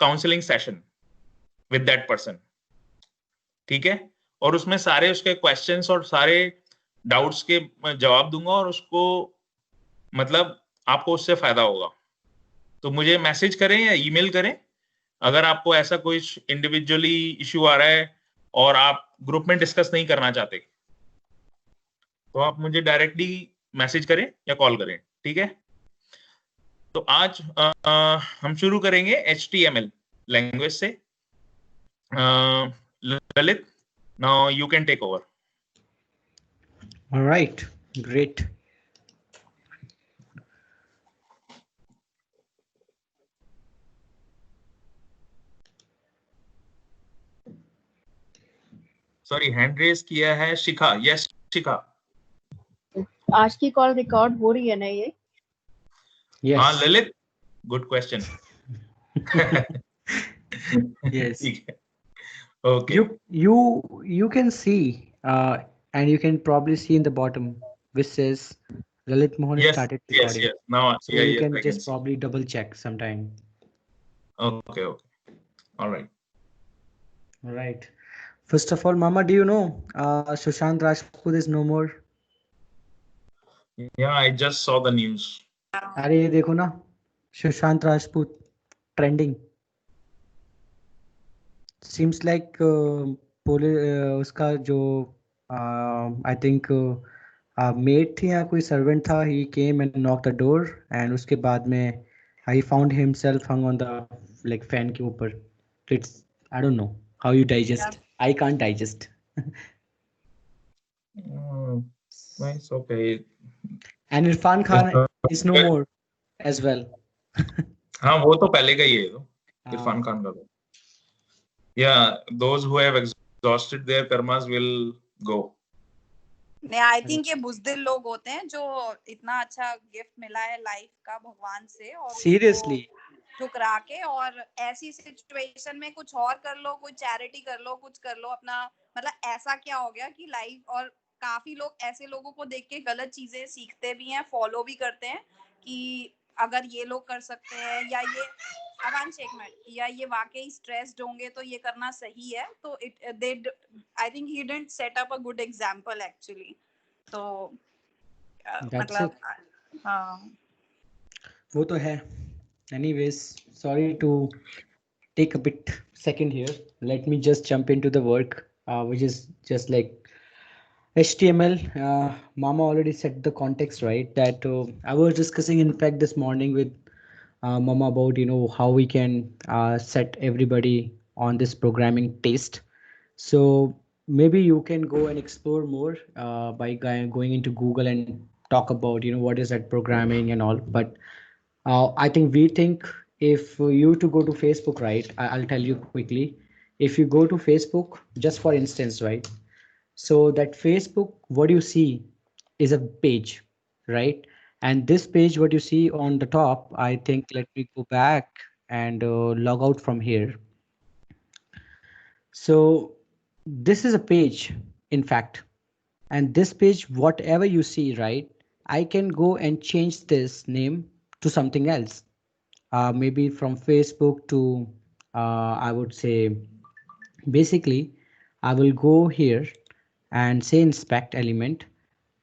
Counselling session with that person, ठीक है, और उसमें सारे उसके क्वेश्चंस और सारे डाउट्स के जवाब दूंगा और उसको मतलब आपको उससे फायदा होगा। तो मुझे मैसेज करें या ईमेल करें अगर आपको ऐसा कोई इंडिविजुअली इश्यू आ रहा है और आप ग्रुप में डिस्कस नहीं करना चाहते, तो आप मुझे डायरेक्टली मैसेज करें या कॉल करें, ठीक है। तो आज हम शुरू करेंगे HTML लैंग्वेज से। Lalit, now you can take over. All right, great. Sorry, hand raise किया है शिखा। यस शिखा। आज की कॉल रिकॉर्ड हो रही है ना ये? हाँ Yes. Lalit, good question. Yes. Okay. You can see and you can probably see in the bottom which says Lalit Mohan Yes, started yes, recording. yes. Now, So yeah, you yes, can I can just see. probably double check sometime. Okay, okay. All right. All right. First of all, Mama, do you know Sushant Rajput is no more? Yeah, I just saw the news. अरे ये देखो ना, Sushant Rajput trending. Seems like उसका जो I think made थी या कोई servant था, he came and knocked the door and उसके बाद में he found himself hung on the like fan के ऊपर. It's I don't know how you digest. I can't digest. Nice, okay. And Irfan Khan is no more as well. हाँ, वो तो पहले का ही है तो, इरफान खान का तो। Yeah, those who have exhausted their karmas will go. नहीं, आई थिंक ये बुज़दिल लोग होते हैं जो इतना अच्छा गिफ्ट मिला है लाइफ का भगवान से और सीरियसली ठुकरा के, और ऐसी सिचुएशन में कुछ और कर लो, कोई चैरिटी कर लो, कुछ कर लो अपना, मतलब ऐसा क्या हो गया कि लाइफ, और काफी लोग ऐसे लोगों को देख के गलत चीजें सीखते भी हैं, फॉलो भी करते हैं कि अगर ये लोग कर सकते हैं या ये अवांश एक मिनट, या ये वाकई स्ट्रेस्ड होंगे तो ये करना सही है, तो it they I think he didn't set up a good example actually. तो मतलब हाँ, वो तो है। Anyways, sorry to take a bit second here. Let me just jump into the work, which is just like HTML. Mama already set the context, right? That I was discussing, in fact, this morning with Mama about how we can set everybody on this programming taste. So maybe you can go and explore more by going into Google and talk about what is that programming and all. But I think if you to go to Facebook, right? I'll tell you quickly. If you go to Facebook, just for instance, right? So that Facebook, what you see is a page, right? And this page, what you see on the top, I think, let me go back and log out from here. So this is a page, in fact, and this page, whatever you see, right? I can go and change this name to something else. Maybe from Facebook to, I would say, basically, I will go here and say inspect element.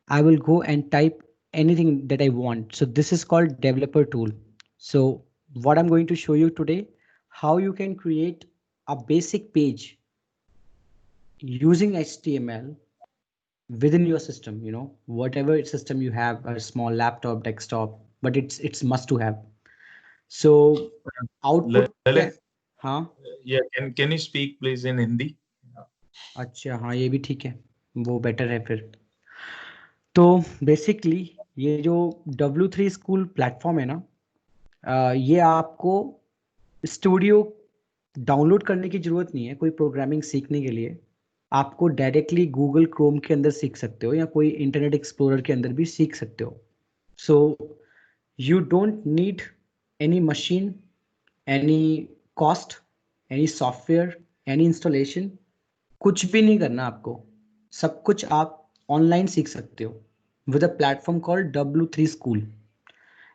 I will go and type anything that I want. So this is called developer tool. So what I'm going to show you today, how you can create a basic page using HTML within your system, whatever system you have, a small laptop, desktop, but it's must to have. So output हाँ Yeah, can you speak please in Hindi? अच्छा हाँ, ये भी ठीक है, वो better है फिर। तो बेसिकली ये जो W3 स्कूल प्लेटफॉर्म है ना, ये आपको स्टूडियो डाउनलोड करने की जरूरत नहीं है कोई प्रोग्रामिंग सीखने के लिए। आपको डायरेक्टली गूगल क्रोम के अंदर सीख सकते हो या कोई इंटरनेट एक्सप्लोरर के अंदर भी सीख सकते हो। So you don't need any machine, any cost, any software, any installation, कुछ भी नहीं करना आपको। सब कुछ आप ऑनलाइन सीख सकते हो with a platform called W3 school.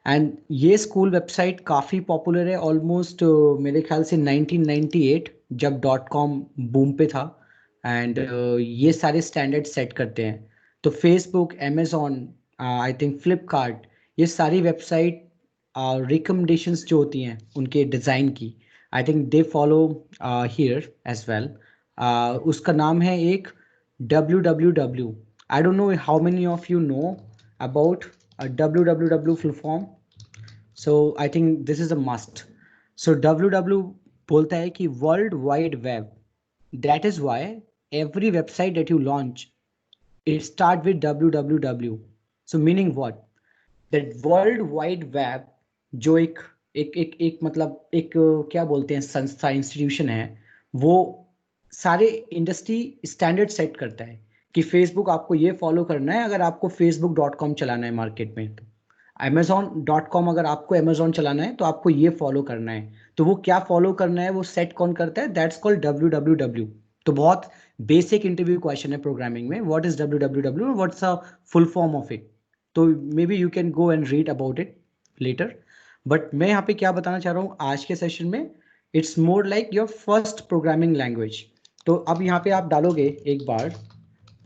And ये स्कूल वेबसाइट काफ़ी पॉपुलर है ऑलमोस्ट मेरे ख्याल से 1998 जब डॉट कॉम बूम पे था। एंड ये सारे स्टैंडर्ड सेट करते हैं। तो Facebook, Amazon, I think Flipkart, ये सारी वेबसाइट रिकमेंडेशंस जो होती हैं उनके डिज़ाइन की, I think they follow here as well. उसका नाम है एक www। I don't know how many of you know about www full form. So I think this is a must. So www बोलता है कि world wide web. That is why every website that you launch, it start with www. So meaning what? That world wide web जो एक मतलब एक क्या बोलते हैं संस्था इंस्टीट्यूशन है, वो सारे इंडस्ट्री स्टैंडर्ड सेट करता है कि फेसबुक आपको ये फॉलो करना है अगर आपको facebook.com चलाना है मार्केट में, तो amazon.com अगर आपको अमेजोन चलाना है तो आपको ये फॉलो करना है। तो वो क्या फॉलो करना है वो सेट कौन करता है? That's called www। तो बहुत बेसिक इंटरव्यू क्वेश्चन है प्रोग्रामिंग में, what is www, what's a full form of it. तो maybe you can go and read about it later. But मैं यहाँ पे क्या बताना चाह रहा हूँ आज के सेशन में, it's more like your first programming language. तो अब यहाँ पे आप डालोगे एक बार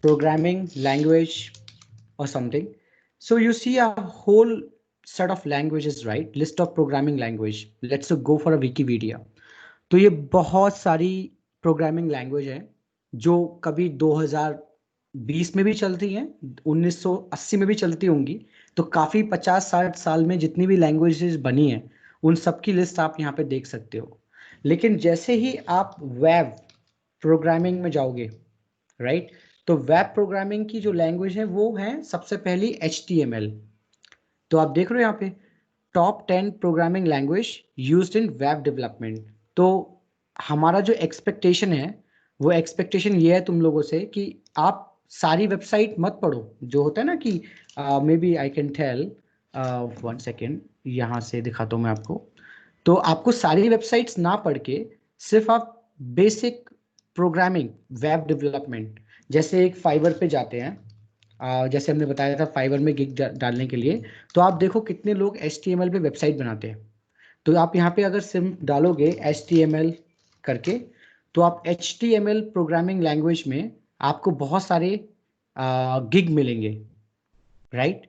programming language or something. So you see a whole set of languages, right? List of programming language. Let's go for a Wikipedia. तो ये बहुत सारी प्रोग्रामिंग लैंग्वेज है जो कभी 2020 में भी चलती हैं, 1980 में भी चलती होंगी। तो काफ़ी 50-60 साल में जितनी भी लैंग्वेजेस बनी हैं उन सब की लिस्ट आप यहाँ पे देख सकते हो। लेकिन जैसे ही आप वेब प्रोग्रामिंग में जाओगे, राइट, तो वेब प्रोग्रामिंग की जो लैंग्वेज है वो है सबसे पहली HTML। तो आप देख रहे हो यहाँ पे top 10 programming language used in web development. तो हमारा जो एक्सपेक्टेशन है वो एक्सपेक्टेशन ये है तुम लोगों से कि आप सारी वेबसाइट मत पढ़ो। जो होता है ना कि maybe I can tell, 1 second यहाँ से दिखाता हूँ मैं आपको। तो आपको सारी वेबसाइट्स ना पढ़ के सिर्फ आप बेसिक प्रोग्रामिंग वेब डेवलपमेंट, जैसे एक फाइवर पे जाते हैं, जैसे हमने बताया था फाइवर में गिग डालने के लिए, तो आप देखो कितने लोग HTML पे वेबसाइट बनाते हैं। तो आप यहाँ पे अगर सिर्फ डालोगे HTML करके, तो आप HTML प्रोग्रामिंग लैंग्वेज में आपको बहुत सारे गिग मिलेंगे, राइट।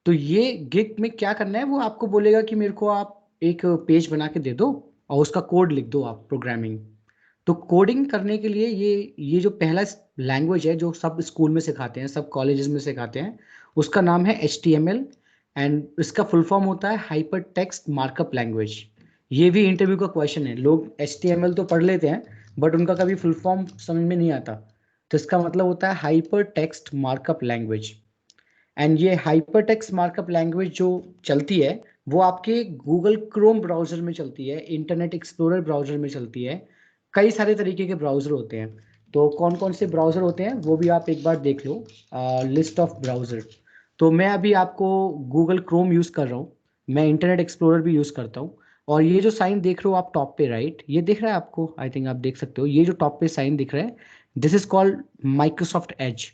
तो ये गिग में क्या करना है वो आपको बोलेगा कि मेरे को आप एक पेज बना के दे दो और उसका कोड लिख दो आप प्रोग्रामिंग। तो कोडिंग करने के लिए ये जो पहला लैंग्वेज है जो सब स्कूल में सिखाते हैं, सब कॉलेजेस में सिखाते हैं, उसका नाम है HTML। एंड इसका फुल फॉर्म होता है हाइपर टेक्स्ट मार्कअप लैंग्वेज। ये भी इंटरव्यू का क्वेश्चन है। लोग HTML तो पढ़ लेते हैं बट उनका कभी फुल फॉर्म समझ में नहीं आता। तो इसका मतलब होता है hyper text markup language. And ये हाइपर टेक्स्ट मार्कअप लैंग्वेज जो चलती है वो आपके गूगल क्रोम ब्राउजर में चलती है, इंटरनेट एक्सप्लोरर ब्राउजर में चलती है, कई सारे तरीके के ब्राउजर होते हैं। तो कौन कौन से ब्राउजर होते हैं वो भी आप एक बार देख लो, लिस्ट ऑफ ब्राउजर। तो मैं अभी आपको गूगल क्रोम यूज़ कर रहा हूँ, मैं इंटरनेट एक्सप्लोरर भी यूज़ करता हूँ। और ये जो साइन देख रहे हो आप टॉप पे, राइट, ये दिख रहा है आपको, आई थिंक आप देख सकते हो, ये जो टॉप पे साइन दिख रहा है, this is called Microsoft Edge.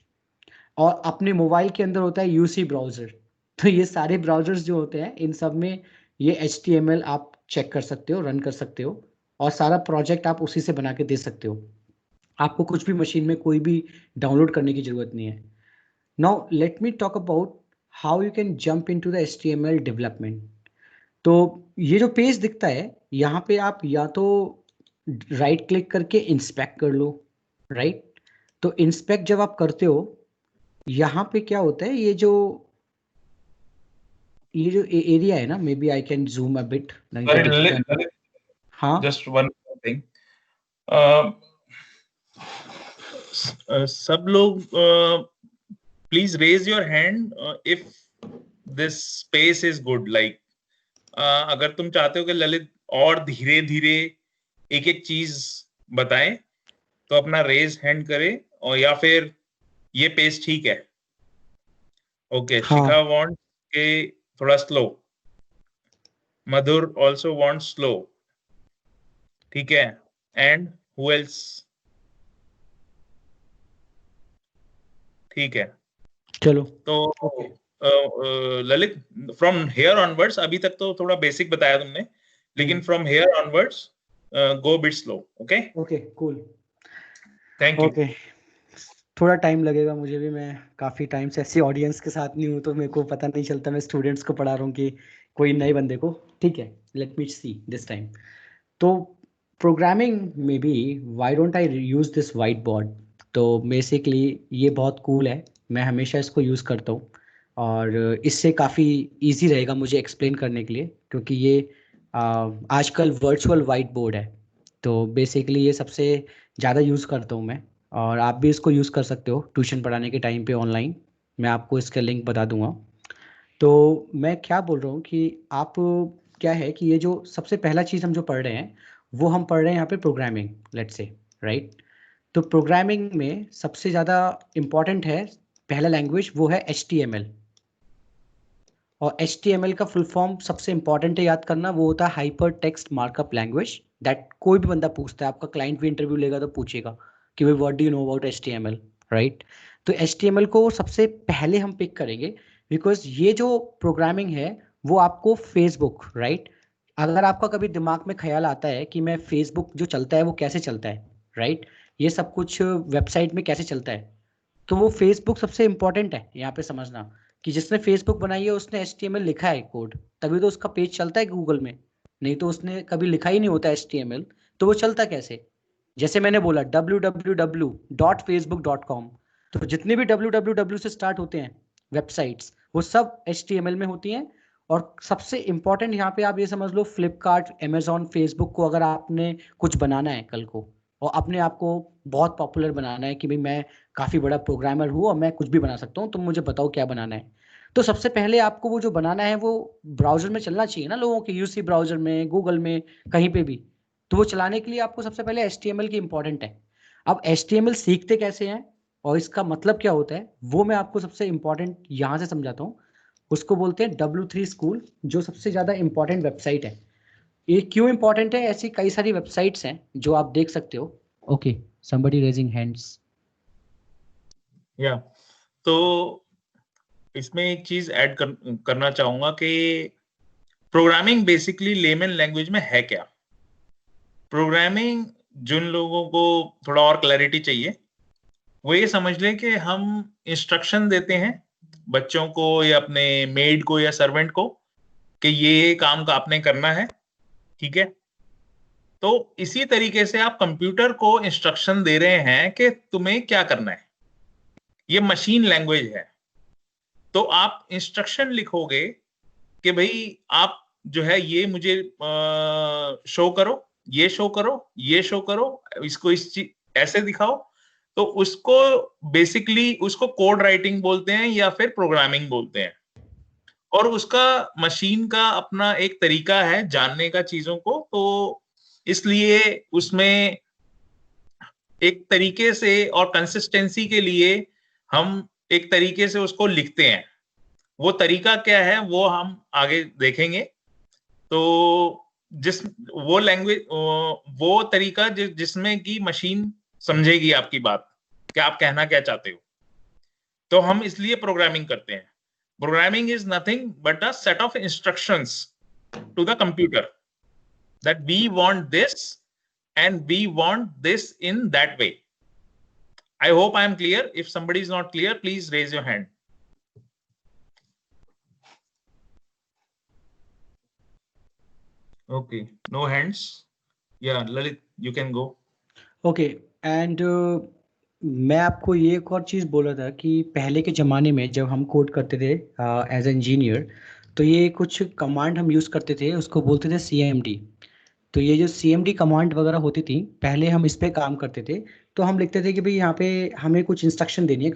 और अपने मोबाइल के अंदर होता है UC ब्राउज़र। तो ये सारे ब्राउज़र्स जो होते हैं इन सब में ये HTML आप चेक कर सकते हो, रन कर सकते हो, और सारा प्रोजेक्ट आप उसी से बना के दे सकते हो। आपको कुछ भी मशीन में कोई भी डाउनलोड करने की ज़रूरत नहीं है। Now let me talk about how you can jump into the HTML development. तो ये जो पेज दिखता है यहाँ पे आप या तो राइट क्लिक करके इंस्पेक्ट कर लो, राइट। तो इंस्पेक्ट जब आप करते हो यहाँ पे क्या होता है, ये जो एरिया है ना, maybe I can zoom a bit. हाँ Just one thing. सब लोग please raise your hand if this space is good. Like अगर तुम चाहते हो कि ललित और धीरे धीरे एक एक चीज बताएं तो अपना रेज हैंड करे, और या फिर ये पेस ठीक है। ओके, शिखा वांट के थोड़ा स्लो, मधुर ऑल्सो वांट स्लो, ठीक है। And who else? ठीक है, चलो तो okay. Lalit, from here onwards, अभी तक तो थोड़ा बेसिक बताया तुमने, लेकिन from here onwards go bit slow. Okay okay cool. Thank you. Okay, थोड़ा टाइम लगेगा मुझे भी, मैं काफ़ी टाइम से ऐसी ऑडियंस के साथ नहीं हूँ तो मेरे को पता नहीं चलता मैं स्टूडेंट्स को पढ़ा रहा हूँ कि कोई नए बंदे को. ठीक है, let me see this time. तो प्रोग्रामिंग में भी why don't I use this white board. तो बेसिकली ये बहुत कूल है, मैं हमेशा इसको यूज़ करता हूँ और इससे काफ़ी इजी रहेगा मुझे एक्सप्लेन करने के लिए, क्योंकि ये आजकल वर्चुअल वाइट बोर्ड है. तो बेसिकली ये सबसे ज़्यादा यूज़ करता हूँ मैं, और आप भी इसको यूज़ कर सकते हो ट्यूशन पढ़ाने के टाइम पे ऑनलाइन. मैं आपको इसका लिंक बता दूंगा. तो मैं क्या बोल रहा हूँ कि आप, क्या है कि ये जो सबसे पहला चीज़ हम जो पढ़ रहे हैं वो हम पढ़ रहे हैं यहाँ पे प्रोग्रामिंग, लेट्स से, राइट. तो प्रोग्रामिंग में सबसे ज़्यादा इम्पॉर्टेंट है पहला लैंग्वेज, वो है HTML. और HTML का फुल फॉर्म सबसे इंपॉर्टेंट है याद करना, वो होता है hyper text markup language. That कोई भी बंदा पूछता है, आपका क्लाइंट भी इंटरव्यू लेगा तो पूछेगा कि भाई what do you know about HTML, right. तो HTML को सबसे पहले हम पिक करेंगे, बिकॉज ये जो प्रोग्रामिंग है वो आपको फेसबुक, राइट, अगर आपका कभी दिमाग में ख्याल आता है कि मैं फेसबुक जो चलता है वो कैसे चलता है, राइट, ये सब कुछ वेबसाइट में कैसे चलता है, तो वो फेसबुक सबसे इंपॉर्टेंट है यहाँ पे समझना, कि जिसने फेसबुक बनाई है उसने HTML लिखा है कोड, तभी तो उसका पेज चलता है गूगल में. नहीं तो उसने कभी लिखा ही नहीं होता HTML, तो वो चलता कैसे. जैसे मैंने बोला www.facebook.com, तो जितने भी www से स्टार्ट होते हैं वेबसाइट्स वो सब HTML में होती हैं. और सबसे इंपॉर्टेंट यहाँ पे आप ये समझ लो, फ्लिपकार्ट, अमेजॉन, फेसबुक को अगर आपने कुछ बनाना है कल को और अपने आप को बहुत पॉपुलर बनाना है कि भाई मैं काफ़ी बड़ा प्रोग्रामर हूँ और मैं कुछ भी बना सकता हूँ, तुम मुझे बताओ क्या बनाना है, तो सबसे पहले आपको वो जो बनाना है वो ब्राउजर में चलना चाहिए ना, लोगों के UC ब्राउजर में, गूगल में, कहीं पे भी. तो वो चलाने के लिए आपको सबसे पहले HTML की इंपॉर्टेंट है. अब HTML सीखते कैसे हैं और इसका मतलब क्या होता है वो मैं आपको सबसे इंपॉर्टेंट यहाँ से समझाता हूँ. उसको बोलते हैं W3 स्कूल, जो सबसे ज़्यादा इंपॉर्टेंट वेबसाइट है. ये क्यों इंपॉर्टेंट है, ऐसी कई सारी वेबसाइट्स हैं जो आप देख सकते हो. Okay, somebody raising hands. या तो इसमें एक चीज ऐड करना चाहूंगा कि प्रोग्रामिंग बेसिकली लेमन लैंग्वेज में है क्या. प्रोग्रामिंग, जिन लोगों को थोड़ा और क्लैरिटी चाहिए वो ये समझ लें कि हम इंस्ट्रक्शन देते हैं बच्चों को या अपने मेड को या सर्वेंट को कि ये काम का आपने करना है, ठीक है. तो इसी तरीके से आप कंप्यूटर को इंस्ट्रक्शन दे रहे हैं कि तुम्हें क्या करना है. ये मशीन लैंग्वेज है. तो आप इंस्ट्रक्शन लिखोगे कि भाई आप जो है ये मुझे शो करो, ये शो करो, ये शो करो, इसको इस चीज ऐसे दिखाओ. तो उसको बेसिकली उसको कोड राइटिंग बोलते हैं या फिर प्रोग्रामिंग बोलते हैं. और उसका मशीन का अपना एक तरीका है जानने का चीजों को, तो इसलिए उसमें एक तरीके से और कंसिस्टेंसी के लिए हम एक तरीके से उसको लिखते हैं. वो तरीका क्या है वो हम आगे देखेंगे. तो जिस वो लैंग्वेज, वो तरीका जिसमें कि मशीन समझेगी आपकी बात कि आप कहना क्या चाहते हो. तो हम इसलिए प्रोग्रामिंग करते हैं. Programming is nothing but a set of instructions to the computer that we want this and we want this in that way. I hope I am clear. If somebody is not clear, please raise your hand. Okay, no hands. Yeah, Lalit, you can go. Okay, and मैं आपको ये एक और चीज़ बोला था कि पहले के ज़माने में जब हम कोड करते थे एज इंजीनियर, तो ये कुछ कमांड हम यूज़ करते थे, उसको बोलते थे CMD. तो ये जो CMD कमांड वगैरह होती थी, पहले हम इस पे काम करते थे. तो हम लिखते थे कि भाई यहाँ पे हमें कुछ इंस्ट्रक्शन देनी है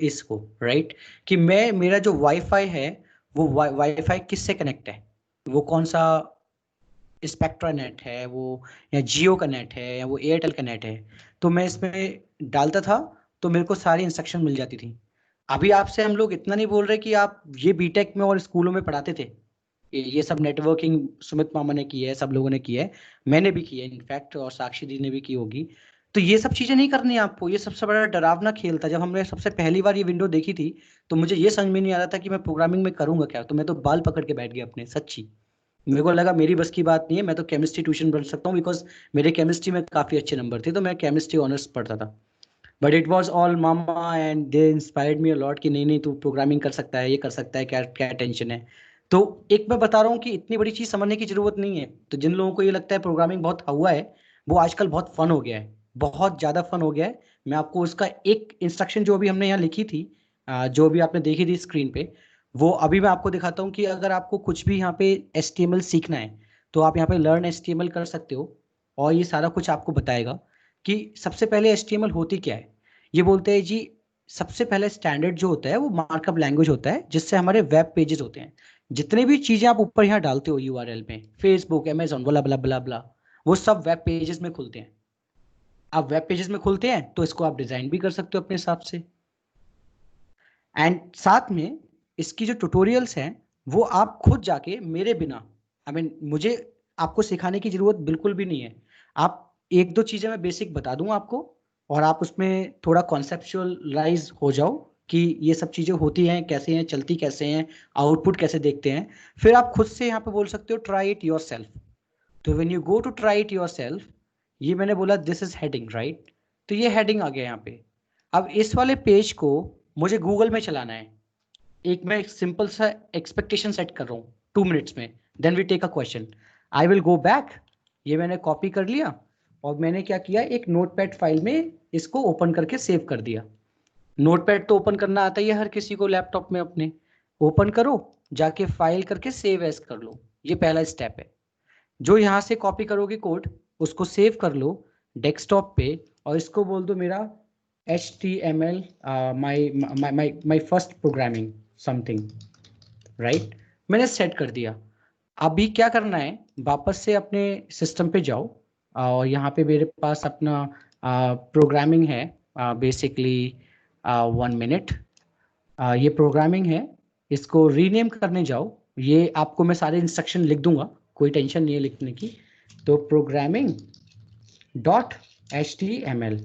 इसको, राइट, कि मैं, मेरा जो वाईफाई है वो वाईफाई किससे कनेक्ट है, वो कौन सा स्पेक्ट्रा नेट है वो, या जियो का नेट है, या वो एयरटेल का नेट है. तो मैं इसमें डालता था तो मेरे को सारी इंस्ट्रक्शन मिल जाती थी. अभी आपसे हम लोग इतना नहीं बोल रहे कि आप ये बीटेक में और स्कूलों में पढ़ाते थे, ये सब नेटवर्किंग सुमित मामा ने की है, सब लोगों ने की है, मैंने भी की है इनफैक्ट, और साक्षी दी ने भी की होगी. तो ये सब चीजें नहीं करनी है आपको। ये सबसे बड़ा डरावना खेल था। जब हमने सबसे पहली बार ये विंडो देखी थी तो मुझे ये समझ में नहीं आ रहा था कि मैं प्रोग्रामिंग में करूंगा क्या। तो मैं तो बाल पकड़ के बैठ गया अपने, सच्ची। मेरे को लगा मेरी बस की बात नहीं है, मैं तो केमिस्ट्री ट्यूशन पढ़ सकता हूँ, बिकॉज मेरे केमिस्ट्री में काफी अच्छे नंबर थे, तो मैं केमिस्ट्री ऑनर्स पढ़ता था। But it was all mama and they inspired me a lot कि नहीं नहीं तू प्रोग्रामिंग कर सकता है, ये कर सकता है, क्या क्या टेंशन है। तो एक मैं बता रहा हूँ कि इतनी बड़ी चीज समझने की जरूरत नहीं है। तो जिन लोगों को ये लगता है प्रोग्रामिंग बहुत हुआ है, वो आजकल बहुत फन हो गया है, बहुत ज्यादा फन हो गया है। मैं आपको उसका एक इंस्ट्रक्शन जो अभी हमने यहाँ लिखी थी, जो भी आपने देखी थी स्क्रीन पे, वो अभी मैं आपको दिखाता हूँ कि अगर आपको कुछ भी यहाँ पे HTML सीखना है तो आप यहाँ पे लर्न HTML कर सकते हो, और ये सारा कुछ आपको बताएगा कि सबसे पहले HTML होती क्या है। ये बोलते हैं जी, सबसे पहले स्टैंडर्ड जो होता है वो मार्कअप लैंग्वेज होता है, जिससे हमारे वेब पेजेस होते हैं। जितने भी चीजें आप ऊपर यहाँ डालते हो यूआरएल में, फेसबुक, अमेजोन, बला बला बला बला, वो सब वेब पेजेस में खुलते हैं। अब वेब पेजेस में खुलते हैं तो इसको आप डिजाइन भी कर सकते हो अपने हिसाब से। एंड साथ में इसकी जो ट्यूटोरियल्स हैं वो आप खुद जाके मेरे बिना, मुझे आपको सिखाने की जरूरत बिल्कुल भी नहीं है। आप एक दो चीजें मैं बेसिक बता दूंगा आपको, और आप उसमें थोड़ा कॉन्सेप्चुअलाइज हो जाओ कि ये सब चीजें होती हैं कैसे हैं, चलती कैसे हैं, आउटपुट कैसे देखते हैं। फिर आप खुद से यहाँ पे बोल सकते हो ट्राई इट योर सेल्फ। तो when you go to try it yourself, ये मैंने बोला दिस इज हेडिंग, राइट। तो ये हेडिंग आ गया यहाँ पे। अब इस वाले पेज को मुझे गूगल में चलाना है। एक मैं सिंपल सा एक्सपेक्टेशन सेट कर रहा हूँ 2 मिनट्स में, then we take a question. I will go back. ये मैंने कॉपी कर लिया और मैंने क्या किया, एक नोटपैड फाइल में इसको ओपन करके सेव कर दिया। नोटपैड तो ओपन करना आता ही है हर किसी को लैपटॉप में अपने। ओपन करो, जाके फाइल करके सेव एज कर लो, ये पहला स्टेप है। जो यहाँ से कॉपी करोगे कोड, उसको सेव कर लो डेस्कटॉप पे, और इसको बोल दो मेरा HTML my first programming something, right. मैंने सेट कर दिया। अभी क्या करना है, वापस से अपने सिस्टम पे जाओ, और यहाँ पे मेरे पास अपना प्रोग्रामिंग है बेसिकली 1 मिनट। ये प्रोग्रामिंग है, इसको रीनेम करने जाओ। ये आपको मैं सारे इंस्ट्रक्शन लिख दूंगा, कोई टेंशन नहीं है लिखने की। तो प्रोग्रामिंग .html।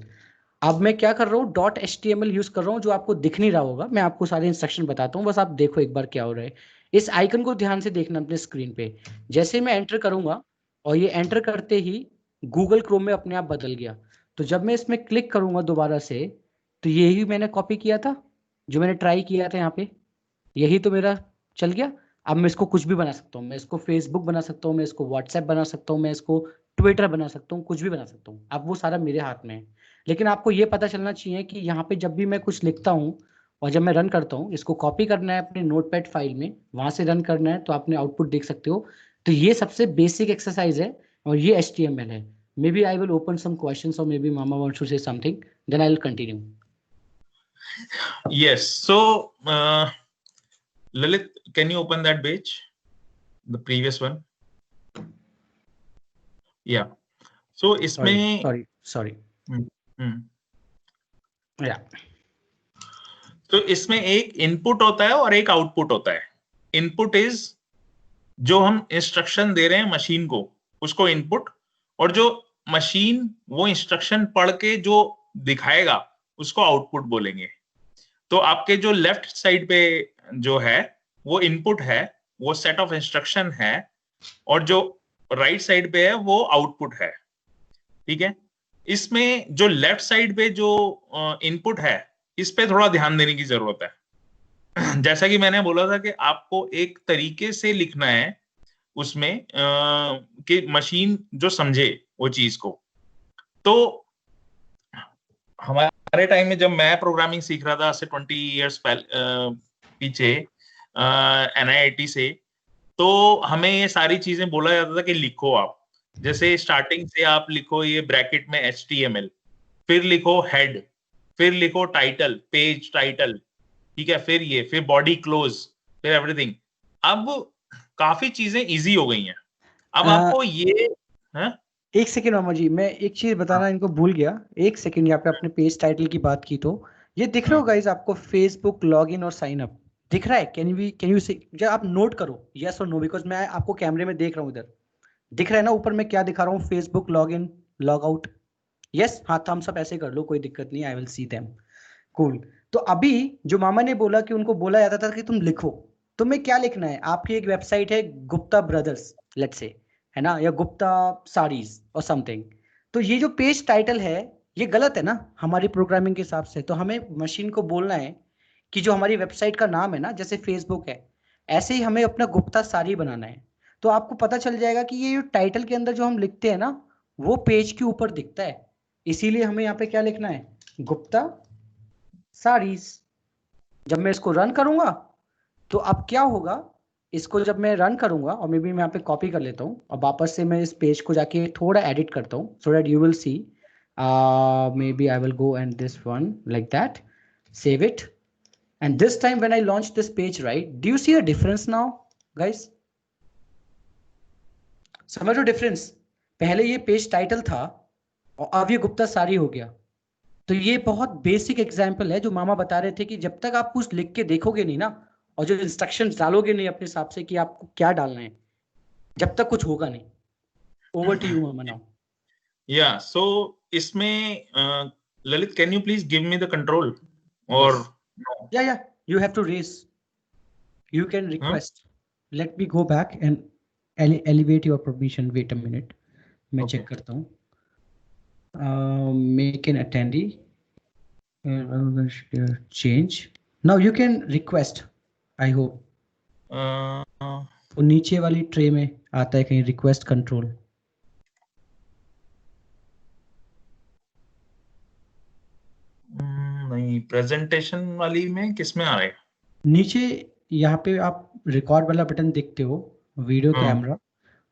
अब मैं क्या कर रहा हूँ, .html यूज कर रहा हूँ, जो आपको दिख नहीं रहा होगा। मैं आपको सारे इंस्ट्रक्शन बताता हूँ, बस आप देखो एक बार क्या हो रहा है। इस आइकन को ध्यान से देखना अपने स्क्रीन पे। जैसे मैं एंटर करूंगा, और ये एंटर करते ही गूगल क्रोम में अपने आप बदल गया। तो जब मैं इसमें क्लिक करूंगा दोबारा से, तो यही मैंने कॉपी किया था, जो मैंने ट्राई किया था यहाँ पे, यही तो मेरा चल गया। अब मैं इसको कुछ भी बना सकता हूँ, मैं इसको फेसबुक बना सकता हूँ, मैं इसको व्हाट्सएप बना सकता हूँ, मैं इसको ट्विटर बना सकता हूँ, कुछ भी बना सकता हूँ। अब वो सारा मेरे हाथ में है। लेकिन आपको ये पता चलना चाहिए कि यहाँ पे जब भी मैं कुछ लिखता हूँ और जब मैं रन करता हूँ, इसको कॉपी करना है अपने नोटपैड फाइल में, वहां से रन करना है, तो आपने आउटपुट देख सकते हो। तो ये सबसे बेसिक एक्सरसाइज है, और ये HTML है। Maybe I will open some questions, और मे बी मामा wants to say something, then I will continue. Yes. So, Lalit, can you open that page? The previous one. Yeah. So, इसमें sorry. या तो इसमें एक input होता है और एक आउटपुट होता है। इनपुट इज जो हम इंस्ट्रक्शन दे रहे हैं मशीन को, उसको इनपुट, और जो मशीन वो इंस्ट्रक्शन पढ़ के जो दिखाएगा उसको आउटपुट बोलेंगे। तो आपके जो लेफ्ट साइड पे जो है वो इनपुट है, वो सेट ऑफ इंस्ट्रक्शन है, और जो राइट साइड पे है वो आउटपुट है। ठीक है। इसमें जो लेफ्ट साइड पे जो इनपुट है, इस पे थोड़ा ध्यान देने की जरूरत है। जैसा कि मैंने बोला था कि आपको एक तरीके से लिखना है उसमें कि मशीन जो समझे वो चीज को। तो हमारे टाइम में जब मैं प्रोग्रामिंग सीख रहा था से 20 इयर्स पीछे NIIT से, तो हमें ये सारी चीजें बोला जाता था कि लिखो आप। जैसे स्टार्टिंग से आप लिखो ये ब्रैकेट में HTML, फिर लिखो हेड, फिर लिखो टाइटल, पेज टाइटल, ठीक है, फिर बॉडी क्लोज, फिर एवरीथिंग। अब काफी चीजें इजी हो गई हैं। अब आपको ये एक सेकेंड मामा जी, मैं एक चीज बताना इनको भूल गया। एक सेकेंड, यहाँ पे आपने पेज टाइटल की बात की, तो ये दिख रहा हो गाइस आपको फेसबुक लॉगिन और साइन अप दिख रहा है? कैन यू से जब आप नोट करो यस और नो, बिकॉज मैं आपको कैमरे में देख रहा हूँ। इधर दिख रहा है ना ऊपर में क्या दिखा रहा हूँ, Facebook login log out? Yes हाँ थम्स अप ऐसे कर लो, कोई दिक्कत नहीं, I will see them. Cool. तो अभी जो मामा ने बोला कि उनको बोला जाता था कि तुम लिखो, तुम्हें क्या लिखना है? आपकी एक वेबसाइट है गुप्ता ब्रदर्स लेट्स से, है ना, या गुप्ता साड़ीज और समथिंग। तो ये जो पेज टाइटल है ये गलत है ना हमारी प्रोग्रामिंग के हिसाब से। तो हमें मशीन को बोलना है कि जो हमारी वेबसाइट का नाम है ना, जैसे फेसबुक है, ऐसे ही हमें अपना गुप्ता साड़ी बनाना है। तो आपको पता चल जाएगा कि ये जो टाइटल के अंदर जो हम लिखते हैं ना, वो पेज के ऊपर दिखता है। इसीलिए हमें यहाँ पे क्या लिखना है? गुप्ता साड़ीज। जब मैं इसको रन करूंगा तो अब क्या होगा, इसको जब मैं रन करूंगा, और मे बी मैं यहाँ पे कॉपी कर लेता हूँ और वापस से मैं इस पेज को जाके थोड़ा एडिट करता हूँ, so that you will see. Maybe I will go and this one like that, save it, and this time when I launch this page, right, do you see a difference now guys? समझो difference? पहले ये page title था और अब ये गुप्ता साड़ी हो गया। तो ये बहुत बेसिक एग्जाम्पल है जो मामा बता रहे थे कि जब तक आप कुछ लिख के देखोगे नहीं ना, और जो इंस्ट्रक्शंस डालोगे नहीं अपने हिसाब से कि आपको क्या डालना है, जब तक कुछ होगा नहीं। ओवर टू यू मामा नाउ। या सो इसमें Lalit, can you please give me the control और yeah you have to raise, you can request. Let me go back and elevate your permission, wait a minute, मैं check करता हूँ। Make an attendee, change. Now you can request, I hope. तो नीचे वाली tray में आता है कहीं रिक्वेस्ट कंट्रोल। नहीं, प्रेजेंटेशन वाली में किस में आ रहा है? नीचे यहाँ पे आप रिकॉर्ड वाला बटन देखते हो, वीडियो कैमरा,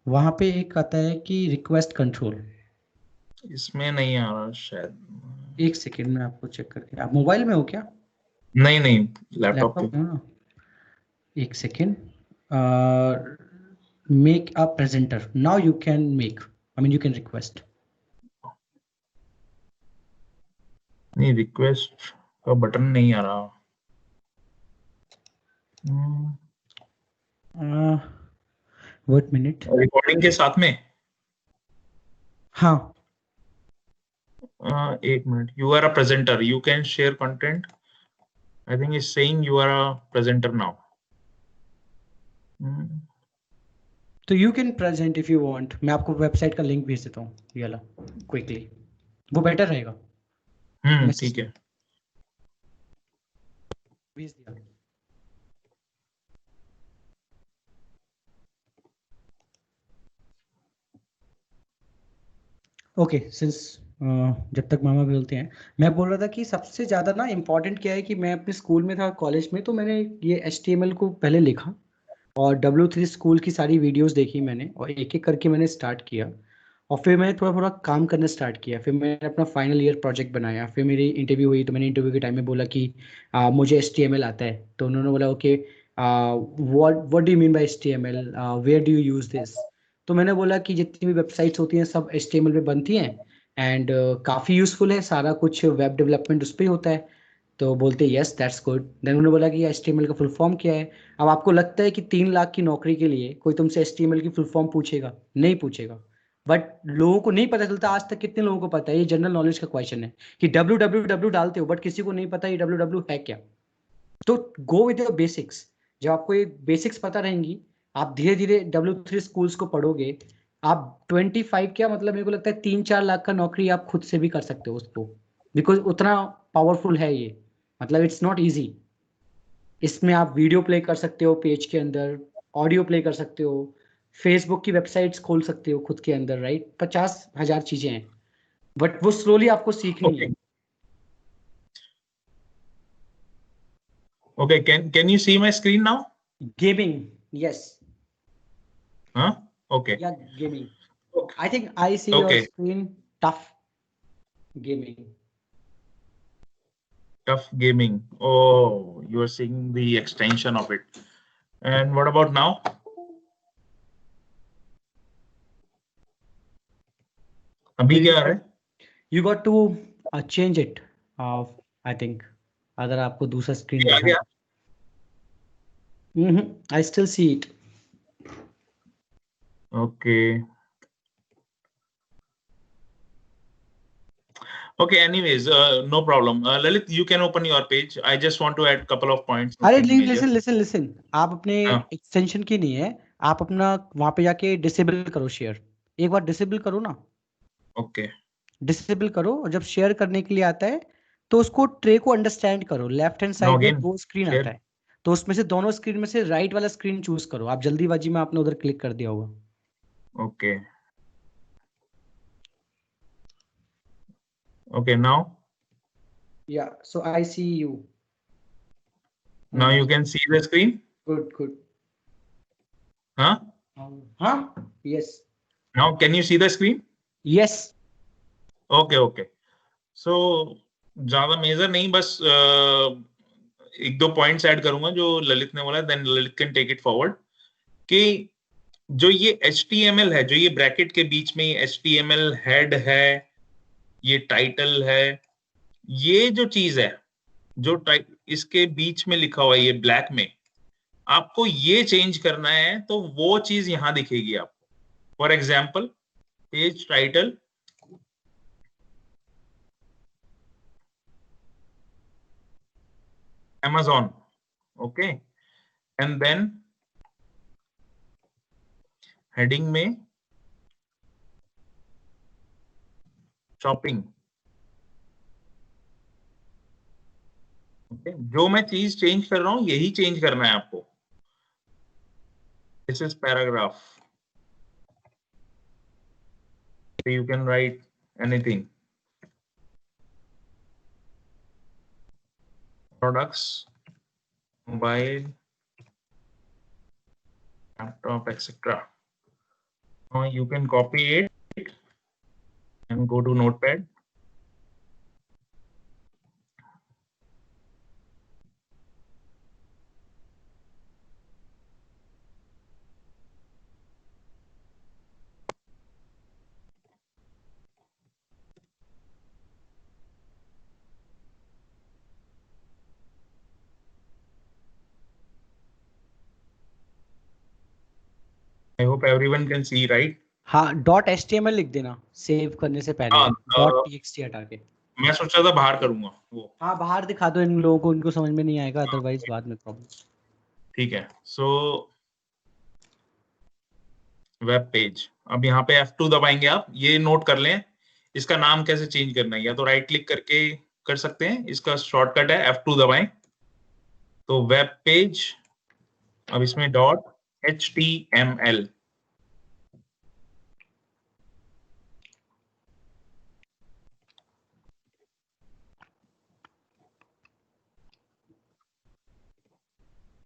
वहां पे एक आता है कि रिक्वेस्ट कंट्रोल। इसमें नहीं आ रहा शायद। एक सेकेंड में आपको चेक करके, आप मोबाइल में हो क्या? नहीं, लैपटॉप पे। में हो ना? एक second. Make a presenter, now you can make, I mean you can request. नहीं, रिक्वेस्ट का बटन नहीं आ रहा। Wait minute. रिकॉर्डिंग के साथ में? हाँ एक minute. You are a presenter, you can share content. I think is saying you are a presenter now. तो you can present if you want. मैं आपको वेबसाइट का लिंक भेज देता हूँ, ये वाला, क्विकली, वो बेटर रहेगा। ठीक है। भेज दिया। ओके सिंस जब तक मामा बोलते हैं, मैं बोल रहा था कि सबसे ज़्यादा ना इम्पोर्टेंट क्या है कि मैं अपने स्कूल में था, कॉलेज में, तो मैंने ये HTML को पहले लिखा और W3 स्कूल की सारी वीडियोस देखी मैंने, और एक एक करके मैंने स्टार्ट किया, और फिर मैंने थोड़ा थोड़ा काम करना स्टार्ट किया। फिर मैंने अपना फाइनल ईयर प्रोजेक्ट बनाया, फिर मेरी इंटरव्यू हुई, तो मैंने इंटरव्यू के टाइम में बोला कि मुझे HTML आता है। तो उन्होंने बोला okay, what do you mean by HTML, where do you use this? तो मैंने बोला कि जितनी भी वेबसाइट्स होती हैं सब HTML पे बनती हैं, एंड काफ़ी यूजफुल है, सारा कुछ वेब डेवलपमेंट उस पर ही होता है। तो बोलते यस दैट्स गुड। देन उन्होंने बोला कि HTML का फुल फॉर्म क्या है? अब आपको लगता है कि 3 लाख की नौकरी के लिए कोई तुमसे HTML की फुल फॉर्म पूछेगा? नहीं पूछेगा। बट लोगों को नहीं पता चलता, आज तक कितने लोगों को पता है, ये जनरल नॉलेज का क्वेश्चन है कि www डालते हो, बट किसी को नहीं पता ये www है क्या। तो गो विद योर बेसिक्स। जब आपको ये बेसिक्स पता रहेंगी, आप धीरे धीरे W3 स्कूल्स को पढ़ोगे, आप 25 क्या मतलब, मेरे को लगता है 3-4 लाख का नौकरी आप खुद से भी कर सकते हो उसको, बिकॉज उतना पावरफुल है ये। मतलब इट्स नॉट ईजी। इसमें आप वीडियो प्ले कर सकते हो पेज के अंदर, ऑडियो प्ले कर सकते हो, फेसबुक की वेबसाइट्स खोल सकते हो खुद के अंदर, राइट? 50,000 चीजें हैं, बट वो स्लोली आपको सीखनी है। Okay, can you see my screen now? Gaming, yes. Huh? Okay. या gaming, Okay. I think I see your Okay. Screen. TUF gaming. Tough gaming. Oh, you are seeing the extension of it. And what about now? अभी क्या आ रहा है? You got to change it, I think, अगर आपको दूसरा screen ये आ दिखा। गया? I still see it. Okay. Okay, anyways, no problem. Lalit, you can open your page. I just want to add couple of points. अरे nothing major. Listen आप अपने हाँ. एक्सटेंशन की नहीं है, आप अपना वहां पे जाके डिसेबल करो शेयर, एक बार डिसेबल करो ना, Okay. डिसेबल करो, और जब शेयर करने के लिए आता है तो उसको ट्रे को अंडरस्टैंड करो, लेफ्ट हैंड Now साइड में again, दो स्क्रीन share. आता है, तो उसमें से दोनों स्क्रीन में से राइट वाला स्क्रीन चूज करो, आप जल्दीबाजी में आपने उधर क्लिक कर दिया होगा. Okay. Okay, now या so I see you. now you can see the screen. Good. Huh? हाँ, yes Now can you see the screen? Yes. Okay, okay. So ज्यादा मेजर नहीं, बस एक दो पॉइंट्स ऐड करूंगा जो ललित ने बोला, then Lalit can take it forward. कि जो ये HTML है, जो ये ब्रैकेट के बीच में ये HTML हेड है, ये टाइटल है, ये जो चीज है, जो इसके बीच में लिखा हुआ है ये ब्लैक में, आपको ये चेंज करना है तो वो चीज यहां दिखेगी आपको. For example page title, Amazon, okay, and then heading में शॉपिंग. Okay? जो मैं चीज चेंज कर रहा हूं यही चेंज करना है आपको. This is paragraph. You can write anything. Products, mobile, laptop, etc. Now you can copy it and go to Notepad. I hope everyone can see, right? हाँ, डॉट HTML लिख देना सेव करने से पहले, हाँ, डॉट TXT हटा के. मैं सोचा था बाहर करूंगा वो. हाँ, बाहर दिखा दो इन लोगों को, इनको समझ में नहीं आएगा, अदरवाइज बाद में प्रॉब्लम. ठीक है. सो वेब पेज, अब यहाँ पे F2 दबाएंगे. आप ये नोट कर लें, इसका नाम कैसे चेंज करना है, या तो राइट क्लिक करके कर सकते हैं, इसका शॉर्टकट है F2 दबाएं तो वेब पेज. अब इसमें dot HTML.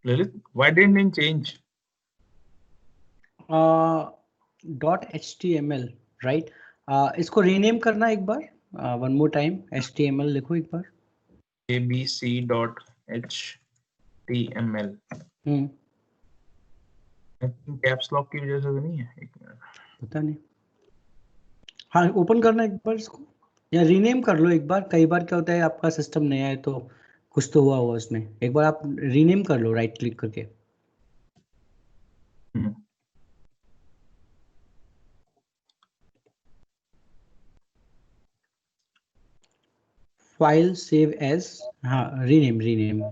Lilith, why didn't it change? Dot HTML right. इसको रीनेम करना एक बार, वन मोर टाइम, HTML लिखो एक बार. abc.html. कैप्स लॉक की वजह से तो नहीं है, एक मिनट, पता नहीं. हाँ, ओपन करना एक बार इसको, या रीनेम कर लो एक बार. कई बार क्या होता है आपका सिस्टम नया है तो कुछ तो हुआ हुआ उसमें, एक बार आप रीनेम कर लो राइट क्लिक करके. फाइल सेव एज, हाँ, rename.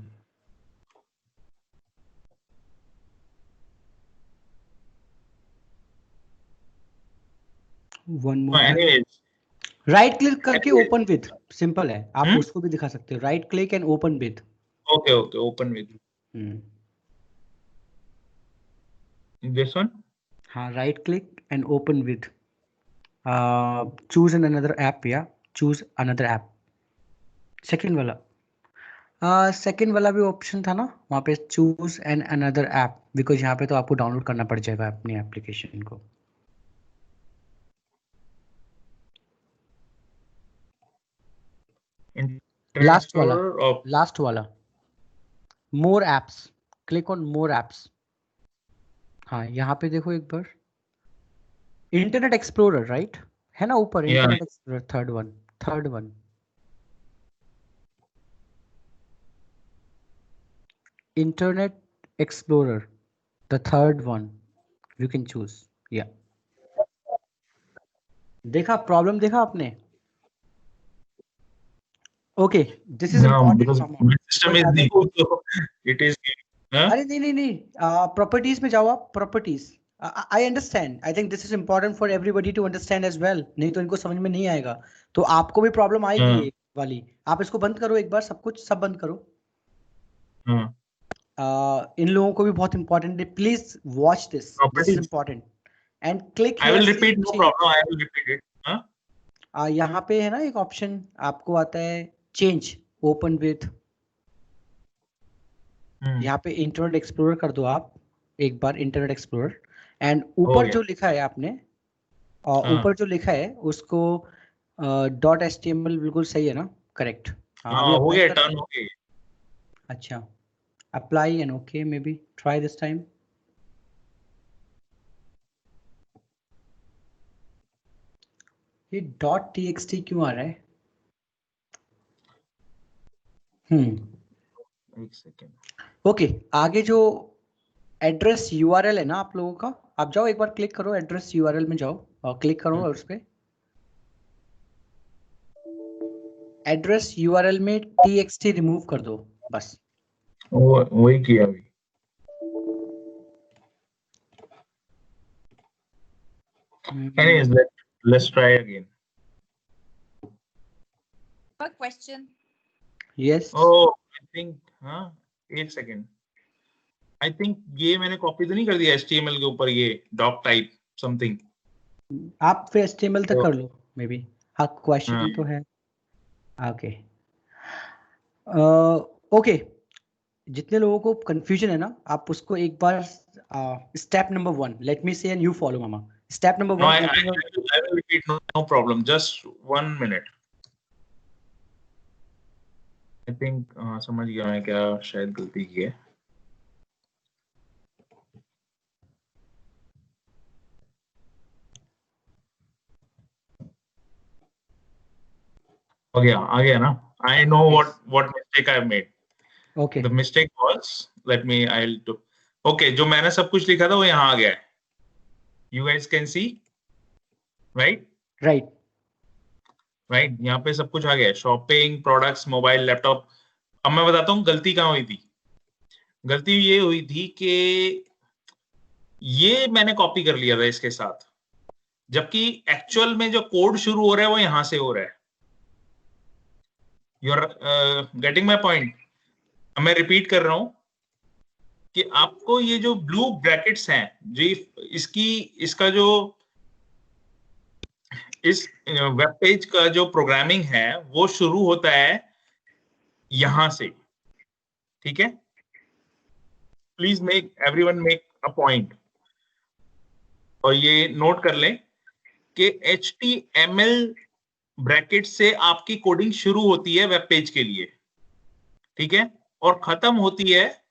One more. anyways, right click करके ओपन विथ, सिंपल है, आप हम्म? उसको भी दिखा सकते हो. Right click and open with. okay, open with this one. हाँ, right click and open with, choose an another app, या चूज अनदर ऐप. सेकंड वाला भी ऑप्शन था ना वहाँ पे, choose an another app, because यहाँ पे तो आपको डाउनलोड करना पड़ जाएगा अपनी एप्लीकेशन को. लास्ट वाला more apps, click on more apps. हाँ, यहाँ पे देखो एक बार, इंटरनेट एक्सप्लोरर राइट है ना ऊपर, internet explorer third one. Internet Explorer, the third one you can choose. Yeah. देखा प्रॉब्लम, देखा आपने? Okay, this is No, important, because Mama. my system is अगर new, so it is. Huh? अरे नहीं, properties में जाओ आप, properties. I understand, I think this is important for everybody to understand as well, नहीं तो इनको समझ में नहीं आएगा, तो आपको भी प्रॉब्लम आएगी हाँ, ये वाली. आप इसको बंद करो एक बार, सब कुछ सब बंद करो. हाँ. इन लोगों को भी बहुत इंपॉर्टेंट है, please watch this is Properties. Important and click I will repeat, no problem. I will repeat it. Huh? यहाँ पे है ना एक ऑप्शन आपको आता है, चेंज ओपन विथ. यहाँ पे इंटरनेट एक्सप्लोरर कर दो आप एक बार, इंटरनेट एक्सप्लोरर, एंड ऊपर जो लिखा है आपने, ऊपर जो लिखा है उसको .html बिल्कुल सही है ना, करेक्ट. हाँ, हो गया, टर्न हो गया. अच्छा, apply and okay, may be try this time. ये .txt क्यों आ रहा है? एक सेकेंड. ओके, आगे जो एड्रेस यूआरएल है ना आप लोगों का, आप जाओ एक बार क्लिक करो, एड्रेस यूआरएल में जाओ और क्लिक करो और उस पे एड्रेस यूआरएल में txt रिमूव कर दो बस. वही किया अभी. Anyways, let's try again. A question. Yes. Oh, I think, हाँ, एक सेकेंड. I think ये मैंने कॉपी तो नहीं कर दिया HTML के ऊपर, ये doc type something. आप फिर HTML तक कर लो मे बी. हाँ, क्वेश्चन हाँ. तो है. ओके, ओके, जितने लोगों को कंफ्यूजन है ना, आप उसको एक बार स्टेप नंबर 1 लेट मी से and you follow mama. Step number 1. No, I will repeat. No problem. Just 1 minute. I think समझ गया मैं क्या शायद गलती की है. आ गया ना. I know what mistake I made. Okay. The mistake was, I'll do. Okay, जो मैंने सब कुछ लिखा था वो यहाँ आ गया है. You guys can see, right? Right. Right. यहाँ पे सब कुछ आ गया है. Shopping, products, mobile, laptop. अब मैं बताता हूँ गलती कहाँ हुई थी. गलती ये हुई थी कि ये मैंने कॉपी कर लिया था इसके साथ, जबकि एक्चुअल में जो कोड शुरू हो रहा है वो यहां से हो रहा है. You are getting my point? मैं रिपीट कर रहा हूं कि आपको ये जो ब्लू ब्रैकेट्स हैं, जो इसका जो इस वेब पेज का जो प्रोग्रामिंग है वो शुरू होता है यहां से. ठीक है? Please everyone make a point, और ये नोट कर लें कि HTML ब्रैकेट से आपकी कोडिंग शुरू होती है वेब पेज के लिए. ठीक है? और खत्म होती है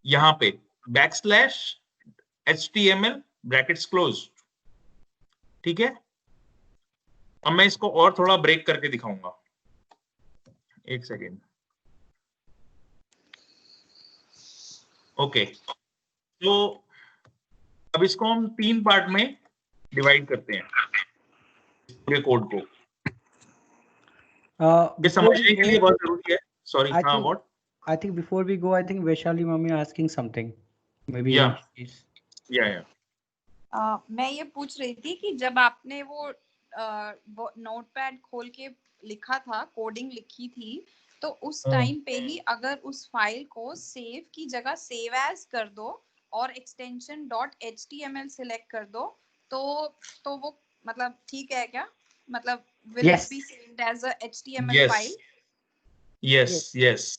यहां पे \HTML ब्रैकेट्स क्लोज. ठीक है? अब मैं इसको और थोड़ा ब्रेक करके दिखाऊंगा. एक सेकेंड. ओके, तो अब इसको हम 3 पार्ट में डिवाइड करते हैं पूरे कोड को. ये समझने के लिए बहुत जरूरी है. सॉरी, हाँ, what? I think before we go, I think Vaishali mami asking something. Maybe. Yeah. Yeah. मैं ये पूछ रही थी कि जब आपने वो नोटपैड खोल के लिखा था, कोडिंग लिखी थी, तो उस टाइम पे ही अगर उस फाइल को सेव की जगह सेव एज कर दो और एक्सटेंशन .html सिलेक्ट कर दो, तो वो मतलब ठीक है क्या? मतलब will it be saved as a HTML file? Yes.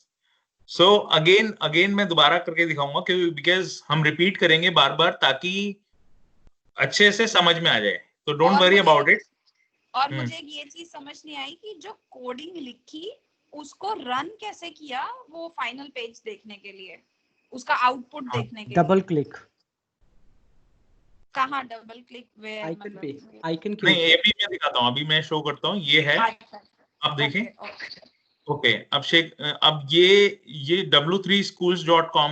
So again मैं दोबारा करके दिखाऊंगा, क्योंकि बिकॉज हम रिपीट करेंगे बार बार ताकि अच्छे से समझ में आ जाए. तो डोंट वरी अबाउट इट. और मुझे ये चीज समझ नहीं आई कि जो कोडिंग लिखी उसको रन कैसे किया वो फाइनल पेज देखने के लिए, उसका आउटपुट देखने के लिए. Double click. कहाँ डबल क्लिक? आइकन पे, आइकन के नहीं, ये भी मैं दिखाता हूँ. अभी मैं शो करता हूँ. ये है, आप देखें. ओके, अब ये w3schools.com.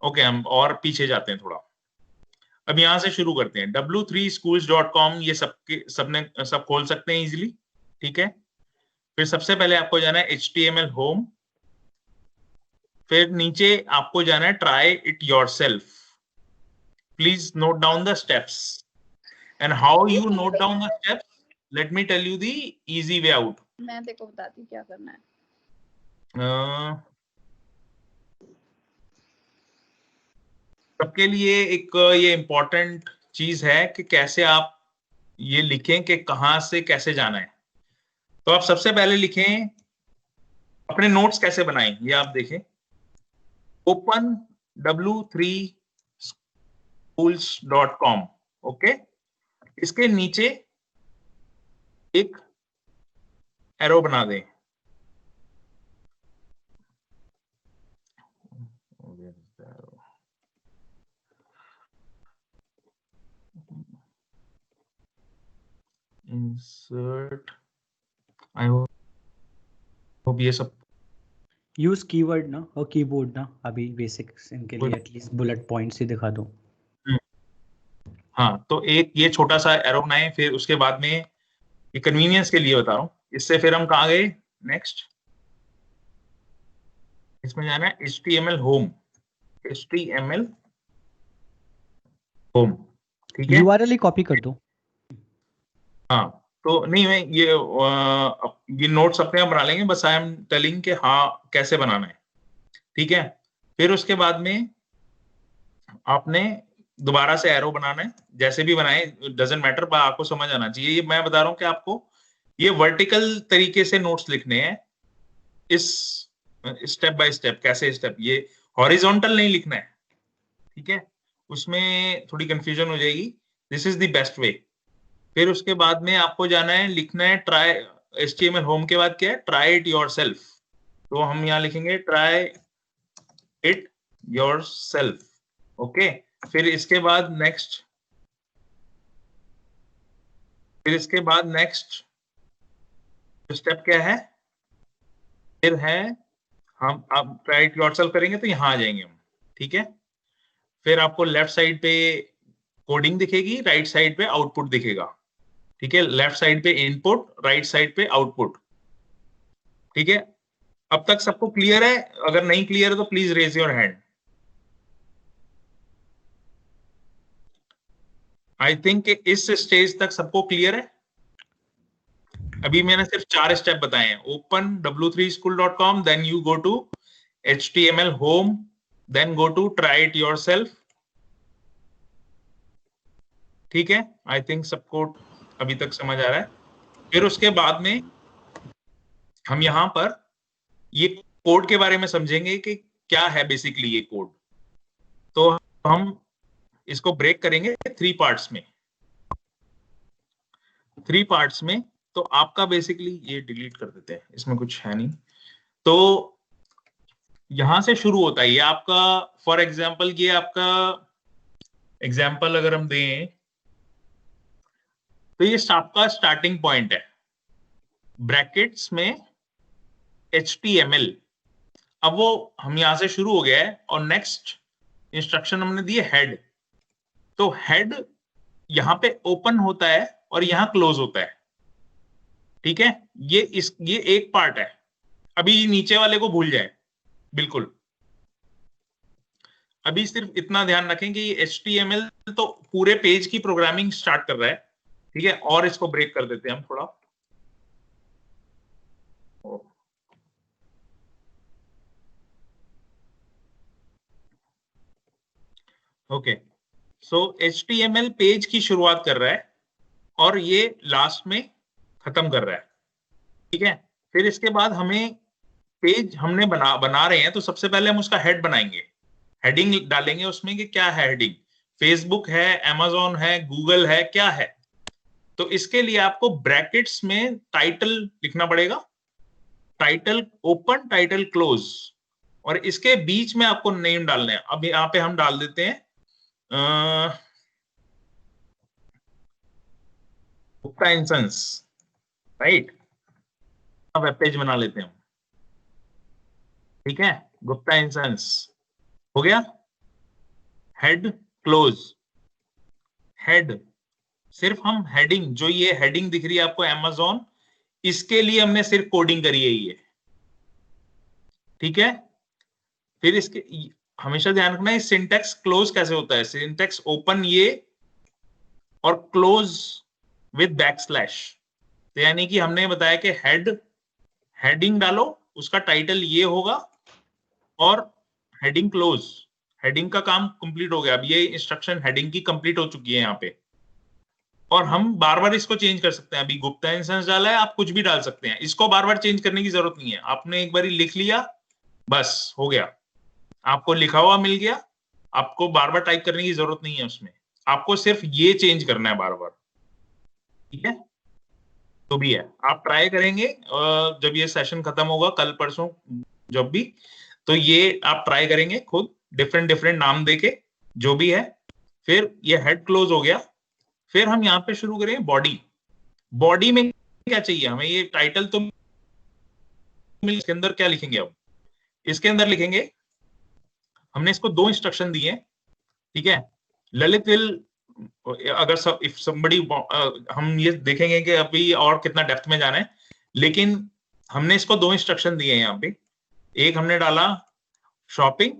ओके, हम और पीछे जाते हैं थोड़ा. अब यहां से शुरू करते हैं. w3schools.com ये सब खोल सकते हैं इजीली. ठीक है? फिर सबसे पहले आपको जाना है HTML होम, फिर नीचे आपको जाना है try it yourself. Please note down the steps, and how you note down the steps, let me tell you the easy way out. मैं तेरे को बताती हूँ क्या करना है. सबके लिए एक ये इम्पोर्टेंट चीज है कि कैसे आप ये लिखें कि कहां से कैसे जाना है. तो आप सबसे पहले लिखें अपने नोट्स कैसे बनाएं, ये आप देखें. open w3schools.com. ओके, इसके नीचे एक एरो बना दें. इंसर्ट, आई होप ये सब यूज कीवर्ड ना और कीबोर्ड ना अभी बेसिक्स इनके लिए एटलीस्ट बुलेट पॉइंट्स ही दिखा दो. हाँ, तो एक ये छोटा सा एरो बनाएं. फिर उसके बाद में ये कन्वीनियंस के लिए बता रहा हूँ. इससे फिर हम कहाँ गए नेक्स्ट, इसमें जाना है HTML होम. HTML होम, ठीक है. URL ही कॉपी कर दो. हाँ, तो नहीं, मैं ये नोट्स अपने आप बना लेंगे, बस आई एम टेलिंग कि हाँ कैसे बनाना है, ठीक है. फिर उसके बाद में आपने दोबारा से एरो बनाना है. जैसे भी बनाए डजंट मैटर, पर आपको समझ आना चाहिए. ये मैं बता रहा हूँ कि आपको ये वर्टिकल तरीके से नोट्स लिखने हैं, इस स्टेप बाय स्टेप. कैसे स्टेप, ये हॉरिजॉन्टल नहीं लिखना है, ठीक है. उसमें थोड़ी कंफ्यूजन हो जाएगी. This is the best way. फिर उसके बाद में आपको जाना है, लिखना है ट्राई. HTML होम के बाद क्या है, ट्राई इट योरसेल्फ. तो हम यहाँ लिखेंगे ट्राई इट योरसेल्फ. ओके, फिर इसके बाद नेक्स्ट, स्टेप क्या है, फिर है हम आप ट्राई इट योरसेल्फ करेंगे तो यहां आ जाएंगे हम, ठीक है. फिर आपको लेफ्ट साइड पे कोडिंग दिखेगी, राइट साइड पे आउटपुट दिखेगा, ठीक है. लेफ्ट साइड पे इनपुट, राइट साइड पे आउटपुट, ठीक है. अब तक सबको क्लियर है? अगर नहीं क्लियर है तो please raise your hand. I think इस स्टेज तक सबको क्लियर है. अभी मैंने सिर्फ 4 स्टेप बताए हैं. Open w3school.com, then you go to HTML home, then go to try it yourself, ठीक है. आई थिंक सबको अभी तक समझ आ रहा है. फिर उसके बाद में हम यहां पर ये कोड के बारे में समझेंगे कि क्या है बेसिकली ये कोड. तो हम इसको ब्रेक करेंगे 3 पार्ट्स में. तो आपका बेसिकली ये डिलीट कर देते हैं, इसमें कुछ है नहीं. तो यहां से शुरू होता है ये आपका. फॉर एग्जाम्पल ये आपका एग्जाम्पल अगर हम दें तो ये आपका स्टार्टिंग पॉइंट है, ब्रैकेट्स में HTML. अब वो हम यहां से शुरू हो गया है और नेक्स्ट इंस्ट्रक्शन हमने दी है हेड. तो हेड यहां पे ओपन होता है और यहां क्लोज होता है, ठीक है. ये एक पार्ट है. अभी नीचे वाले को भूल जाए बिल्कुल. अभी सिर्फ इतना ध्यान रखें कि ये HTML तो पूरे पेज की प्रोग्रामिंग स्टार्ट कर रहा है, ठीक है. और इसको ब्रेक कर देते हैं हम थोड़ा. ओके, सो HTML पेज की शुरुआत कर रहा है और ये लास्ट में खत्म कर रहा है, ठीक है. फिर इसके बाद हमें पेज हमने बना रहे हैं, तो सबसे पहले हम उसका हेड बनाएंगे. हेडिंग डालेंगे उसमें कि क्या है हेडिंग, फेसबुक है, Amazon है, गूगल है, क्या है. तो इसके लिए आपको ब्रैकेट्स में टाइटल लिखना पड़ेगा. टाइटल ओपन, टाइटल क्लोज, और इसके बीच में आपको नेम डालना है. अब यहाँ पे हम डाल देते हैं Gupta and sons, right. Web page बना लेते हैं हम, ठीक है. गुप्ता एंड सन्स हो गया. हेड क्लोज, हेड सिर्फ हम हेडिंग, जो ये हेडिंग दिख रही है आपको Amazon, इसके लिए हमने सिर्फ कोडिंग करी है ये, ठीक है। फिर इसके हमेशा ध्यान रखना है सिंटैक्स क्लोज कैसे होता है। सिंटैक्स ओपन ये और क्लोज विद बैकस्लैश। तो यानी कि हमने बताया कि हेडिंग डालो, उसका टाइटल ये होगा और हेडिंग क्लोज। हेडिंग का काम कंप्लीट हो गया। अब ये इंस्ट्रक्शन हेडिंग की कंप्लीट हो चुकी है यहाँ पे, और हम बार बार इसको चेंज कर सकते हैं। अभी गुप्ता इंस्टेंस डाला है, आप कुछ भी डाल सकते हैं, इसको बार बार चेंज करने की जरूरत नहीं है। आपने एक बार लिख लिया, बस हो गया, आपको लिखा हुआ मिल गया, आपको बार बार टाइप करने की जरूरत नहीं है उसमें। आपको सिर्फ ये चेंज करना है बार बार, ठीक है। तो भी है, आप ट्राई करेंगे जब ये सेशन खत्म होगा कल परसों जब भी, तो ये आप ट्राई करेंगे खुद, डिफरेंट डिफरेंट नाम देके जो भी है। फिर ये हेड क्लोज हो गया। फिर हम यहाँ पे शुरू करेंगे बॉडी। बॉडी में क्या चाहिए हमें, ये टाइटल तो इसके अंदर क्या लिखेंगे। अब इसके अंदर लिखेंगे, हमने इसको 2 इंस्ट्रक्शन दिए, ठीक है। ललित विल, अगर सब इफ समबडी, हम ये देखेंगे कि अभी और कितना डेप्थ में जाना है, लेकिन हमने इसको 2 इंस्ट्रक्शन दिए हैं यहाँ पे। एक हमने डाला शॉपिंग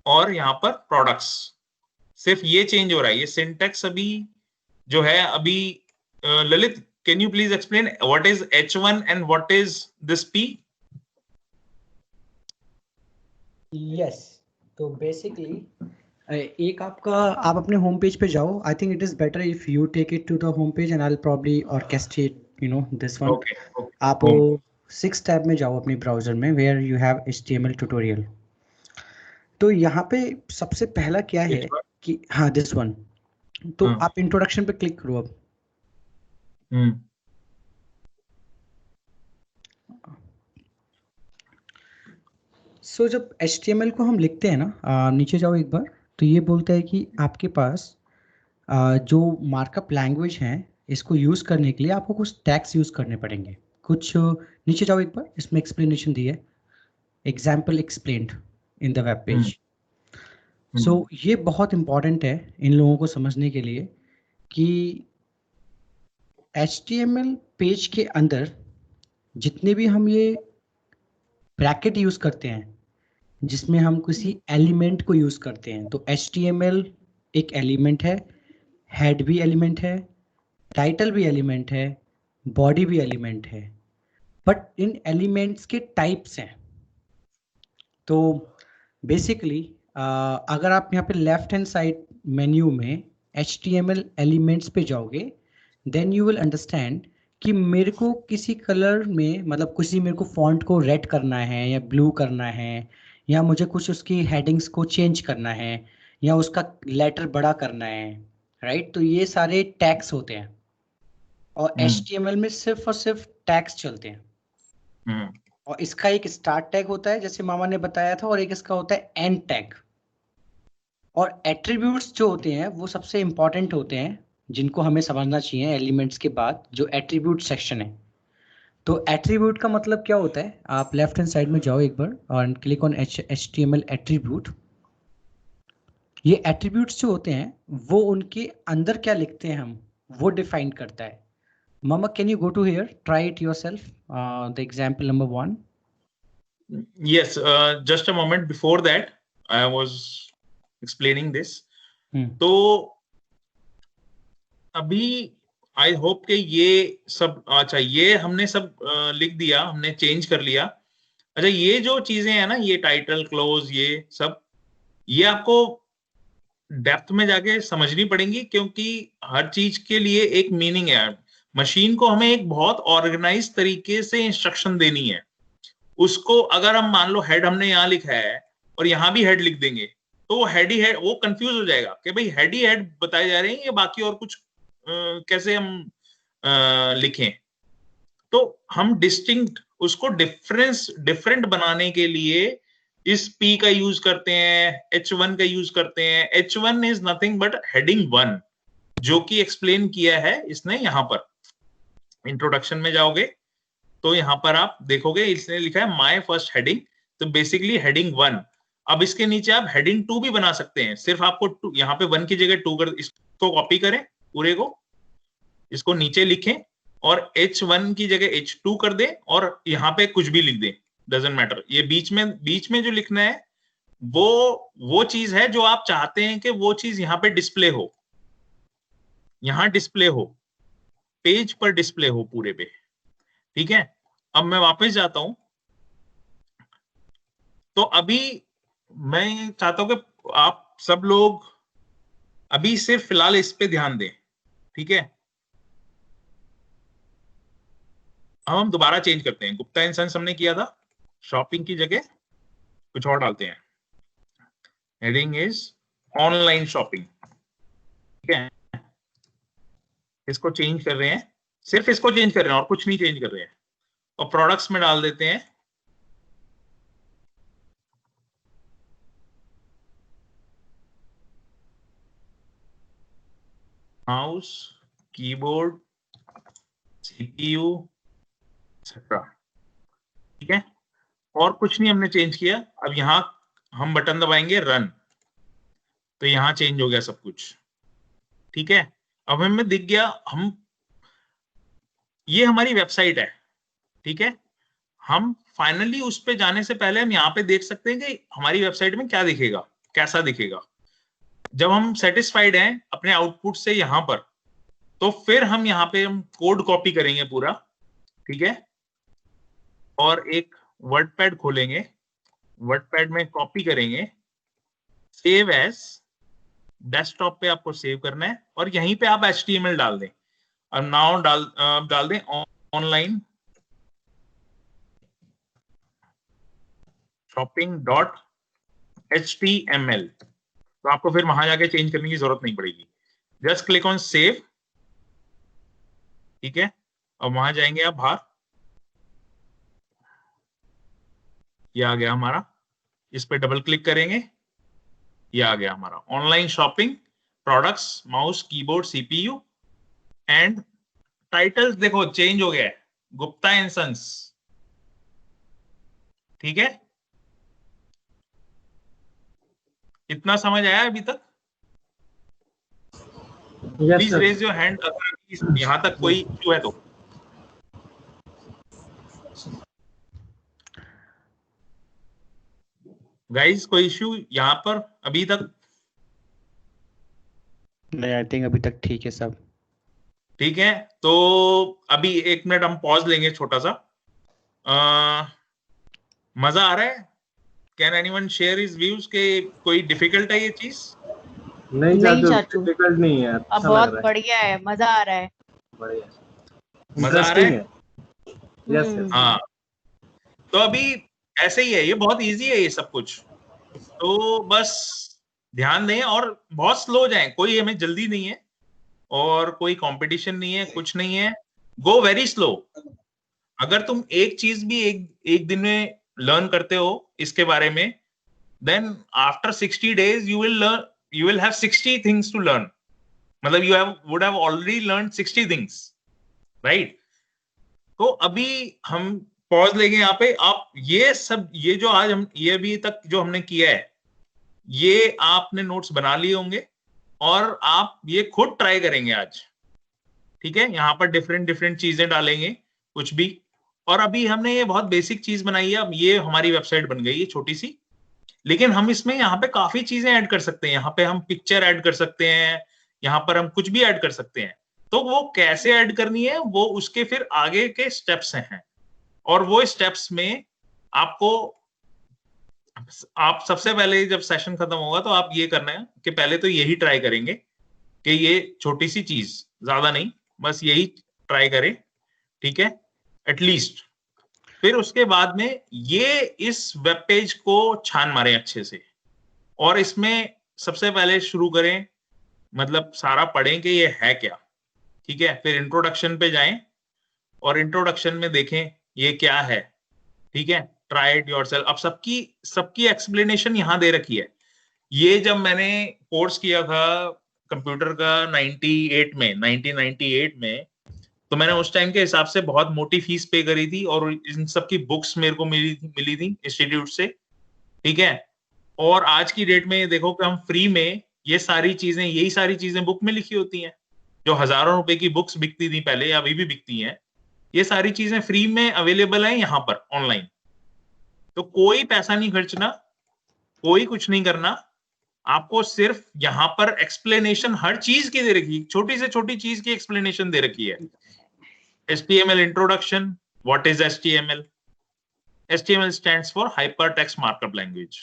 और यहाँ पर प्रोडक्ट्स। सिर्फ ये चेंज हो रहा है, ये सिंटैक्स अभी जो है अभी। Lalit, can you please explain what is H1 and what is this P? Yes, तो बेसिकली एक आपका, आप अपने होम पेज पे जाओ। I think it is better if you take it to the home page and I will probably orchestrate this one. आप 6 tab में जाओ अपनी ब्राउजर में, where you have HTML tutorial. तो यहाँ पे सबसे पहला क्या है कि हाँ दिस वन, तो आप इंट्रोडक्शन पे क्लिक करो अब। सो जब HTML को हम लिखते हैं ना, नीचे जाओ एक बार, तो ये बोलता है कि आपके पास जो मार्कअप लैंग्वेज है, इसको यूज़ करने के लिए आपको कुछ टैग्स यूज़ करने पड़ेंगे। कुछ नीचे जाओ एक बार, इसमें एक्सप्लेनेशन दी है, example explained in the web page. So ये बहुत इंपॉर्टेंट है इन लोगों को समझने के लिए कि HTML पेज के अंदर जितने भी हम ये ब्रैकेट यूज़ करते हैं, जिसमें हम किसी एलिमेंट को यूज़ करते हैं, तो HTML एक एलिमेंट है, हेड भी एलिमेंट है, टाइटल भी एलिमेंट है, बॉडी भी एलिमेंट है, बट इन एलिमेंट्स के टाइप्स हैं। तो बेसिकली अगर आप यहाँ पे लेफ्ट हैंड साइड मेन्यू में HTML एलिमेंट्स पे जाओगे, देन यू विल अंडरस्टैंड कि मेरे को किसी कलर में, मतलब किसी मेरे को फॉन्ट को रेड करना है या ब्लू करना है, या मुझे कुछ उसकी हेडिंग्स को चेंज करना है, या उसका लेटर बड़ा करना है, राइट। तो ये सारे टैग्स होते हैं, और HTML में सिर्फ और सिर्फ टैग्स चलते हैं। और इसका एक स्टार्ट टैग होता है जैसे मामा ने बताया था, और एक इसका होता है एंड टैग। और एट्रीब्यूट्स जो होते हैं वो सबसे इंपॉर्टेंट होते हैं, जिनको हमें समझना चाहिए एलिमेंट्स के बाद, जो एट्रीब्यूट सेक्शन है। तो एट्रीब्यूट का मतलब क्या होता है, आप लेफ्ट हैंड साइड में जाओ एक बार और क्लिक ऑन HTML एट्रीब्यूट। ये एट्रीब्यूट्स जो होते हैं वो उनके अंदर क्या लिखते हैं हम, वो डिफाइन करता है। Mama, can you go to here? Try it yourself. The example number 1. Yes, just a moment before that, I was explaining this. तो अभी आई होप कि ये सब, अच्छा ये हमने सब लिख दिया, हमने चेंज कर लिया। अच्छा ये जो चीजें हैं ना, ये टाइटल क्लोज ये सब, ये आपको डेप्थ में जाके समझनी पड़ेंगी, क्योंकि हर चीज के लिए एक मीनिंग है। मशीन को हमें एक बहुत ऑर्गेनाइज तरीके से इंस्ट्रक्शन देनी है। उसको अगर हम मान लो हेड हमने यहाँ लिखा है और यहाँ भी हेड लिख देंगे, तो वो हेड ही हेड, वो कंफ्यूज हो जाएगा कि भाई हेड ही हेड बताए जा रहे हैं, ये बाकी और कुछ कैसे हम लिखें। तो हम डिस्टिंक्ट, उसको डिफरेंट बनाने के लिए इस P का यूज करते हैं, H1 का यूज करते हैं। H1 is nothing but heading 1, जो कि एक्सप्लेन किया है इसने यहाँ पर। इंट्रोडक्शन में जाओगे तो यहाँ पर आप देखोगे इसने लिखा है माय फर्स्ट हेडिंग, तो बेसिकली हेडिंग 1। अब इसके नीचे आप हेडिंग 2 भी बना सकते हैं, सिर्फ आपको यहाँ पे 1 की जगह 2 कर, इसको कॉपी करें पूरे को, इसको नीचे लिखें और H1 की जगह H2 कर दे और यहाँ पे कुछ भी लिख दे, डजेंट मैटर। ये बीच में जो लिखना है वो चीज है जो आप चाहते हैं कि वो चीज यहाँ पे डिस्प्ले हो, यहाँ डिस्प्ले हो, पेज पर डिस्प्ले हो पूरे पे। ठीक है, अब मैं वापस जाता हूं। तो अभी मैं चाहता हूं कि आप सब लोग अभी सिर्फ फिलहाल इस पे ध्यान दें। ठीक है, अब हम दोबारा चेंज करते हैं। गुप्ता एंड सन्स हमने किया था, शॉपिंग की जगह कुछ और डालते हैं। Heading is online shopping. ठीक है, इसको चेंज कर रहे हैं, सिर्फ इसको चेंज कर रहे हैं और कुछ नहीं चेंज कर रहे हैं। और प्रोडक्ट्स में डाल देते हैं माउस, कीबोर्ड, सीपीयू एक्सेट्रा। ठीक है, और कुछ नहीं हमने चेंज किया। अब यहां हम बटन दबाएंगे रन, तो यहां चेंज हो गया सब कुछ। ठीक है, अब हमें दिख गया, हम ये हमारी वेबसाइट है। ठीक है, हम फाइनली उस पे जाने से पहले हम यहाँ पे देख सकते हैं कि हमारी वेबसाइट में क्या दिखेगा, कैसा दिखेगा। जब हम सेटिस्फाइड हैं अपने आउटपुट से यहाँ पर, तो फिर हम यहाँ पे हम कोड कॉपी करेंगे पूरा। ठीक है, और एक वर्डपैड खोलेंगे, वर्डपैड में कॉपी करेंगे, सेव एज, डेस्कटॉप पे आपको सेव करना है और यहीं पे आप HTML डाल दें। और नाउ डाल दें ऑनलाइन शॉपिंग डॉट HTML। तो आपको फिर वहां जाके चेंज करने की जरूरत नहीं पड़ेगी, जस्ट क्लिक ऑन सेव। ठीक है, अब वहां जाएंगे आप बाहर, ये आ गया हमारा, इस पे डबल क्लिक करेंगे, ये आ गया हमारा online shopping products, mouse, keyboard, CPU and titles देखो चेंज हो गया है, गुप्ता एंड सन्स। ठीक है, इतना समझ आया अभी तक? प्लीज रेज योर हैंड अगर यहां तक कोई इशू है तो। गाइस कोई इशू यहाँ पर अभी तक? नहीं, आई थिंक अभी तक ठीक है सब। ठीक है, तो अभी 1 मिनट हम पॉज लेंगे छोटा सा। मजा आ रहा है? Can anyone share his views के कोई डिफिकल्ट है ये चीज? नहीं चाचू, डिफिकल्ट नहीं है, अब अच्छा बहुत लग रहा है, बढ़िया है, मजा आ रहा है। बढ़िया, मजा आ रहा है? Yes yes. हाँ, तो अभी ऐसे ही है, ये बहुत इजी है ये सब कुछ। तो बस ध्यान दें और बहुत स्लो जाएं, कोई हमें जल्दी नहीं है और कोई कंपटीशन नहीं है, कुछ नहीं है। Go very slow. अगर तुम एक चीज भी एक दिन में लर्न करते हो इसके बारे में, then after 60 days you will have 60 things to learn। मतलब would have already learned 60 things, right? तो अभी हम पॉज लेंगे यहाँ पे। आप ये सब, ये जो आज हम ये अभी तक जो हमने किया है, ये आपने नोट्स बना लिए होंगे और आप ये खुद ट्राई करेंगे आज। ठीक है, यहाँ पर डिफरेंट चीजें डालेंगे कुछ भी। और अभी हमने ये बहुत बेसिक चीज बनाई है, अब ये हमारी वेबसाइट बन गई है छोटी सी, लेकिन हम इसमें यहाँ पे काफी चीजें ऐड कर सकते हैं। यहाँ पे हम पिक्चर ऐड कर सकते हैं, यहाँ पर हम कुछ भी ऐड कर सकते हैं। तो वो कैसे ऐड करनी है, वो उसके फिर आगे के स्टेप्स हैं। और वो स्टेप्स में आपको, आप सबसे पहले जब सेशन खत्म होगा तो आप ये करना है कि पहले तो यही ट्राई करेंगे कि ये छोटी सी चीज, ज्यादा नहीं, बस यही ट्राई करें। ठीक है, एटलीस्ट। फिर उसके बाद में ये इस वेब पेज को छान मारें अच्छे से और इसमें सबसे पहले शुरू करें, मतलब सारा पढ़ें कि ये है क्या। ठीक है, फिर इंट्रोडक्शन पे जाएं और इंट्रोडक्शन में देखें ये क्या है। ठीक है, ट्राई इट योरसेल्फ। अब सबकी एक्सप्लेनेशन यहां दे रखी है। ये जब मैंने कोर्स किया था कंप्यूटर का 1998 में, तो मैंने उस टाइम के हिसाब से बहुत मोटी फीस पे करी थी और इन सब की बुक्स मेरे को मिली थी इंस्टीट्यूट से। ठीक है, और आज की डेट में देखो कि हम फ्री में ये सारी चीजें, यही सारी चीजें बुक में लिखी होती हैं। जो हजारों रुपए की बुक्स बिकती थी पहले या अभी भी बिकती हैं, ये सारी चीजें फ्री में अवेलेबल हैं यहाँ पर ऑनलाइन। तो कोई पैसा नहीं खर्चना, कोई कुछ नहीं करना, आपको सिर्फ यहाँ पर एक्सप्लेनेशन हर चीज की दे रखी, छोटी से छोटी चीज की एक्सप्लेनेशन दे रखी है। HTML introduction, what is HTML? HTML stands for hypertext markup language.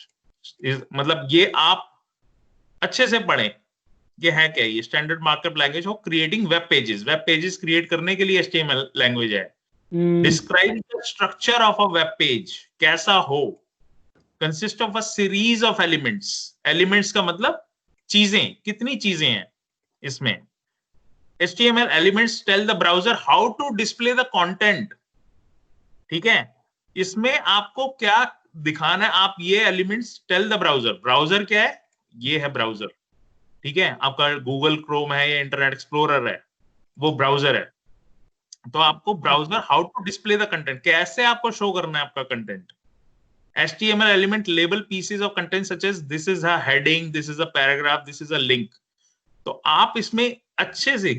मतलब ये आप अच्छे से पढ़ें, ये है क्या? ये स्टैंडर्ड मार्कअप लैंग्वेज हो creating web pages. Web pages create करने के लिए HTML लैंग्वेज है। Describe the structure of a web page, कैसा हो? Consist of a series of elements. Elements का मतलब चीजें, कितनी चीजें हैं इसमें। HTML elements tell the browser how to display the content. ठीक है, इसमें आपको क्या दिखाना है, आप ये elements tell the browser. Browser क्या है? ये है ब्राउजर। ठीक है, आपका गूगल क्रोम है या इंटरनेट एक्सप्लोरर है, वो ब्राउजर है। तो आपको browser how to display the content, कैसे आपको शो करना है आपका content. HTML element label pieces of content such as this is a heading, this is a paragraph, this is a link। तो आप इसमें अच्छे से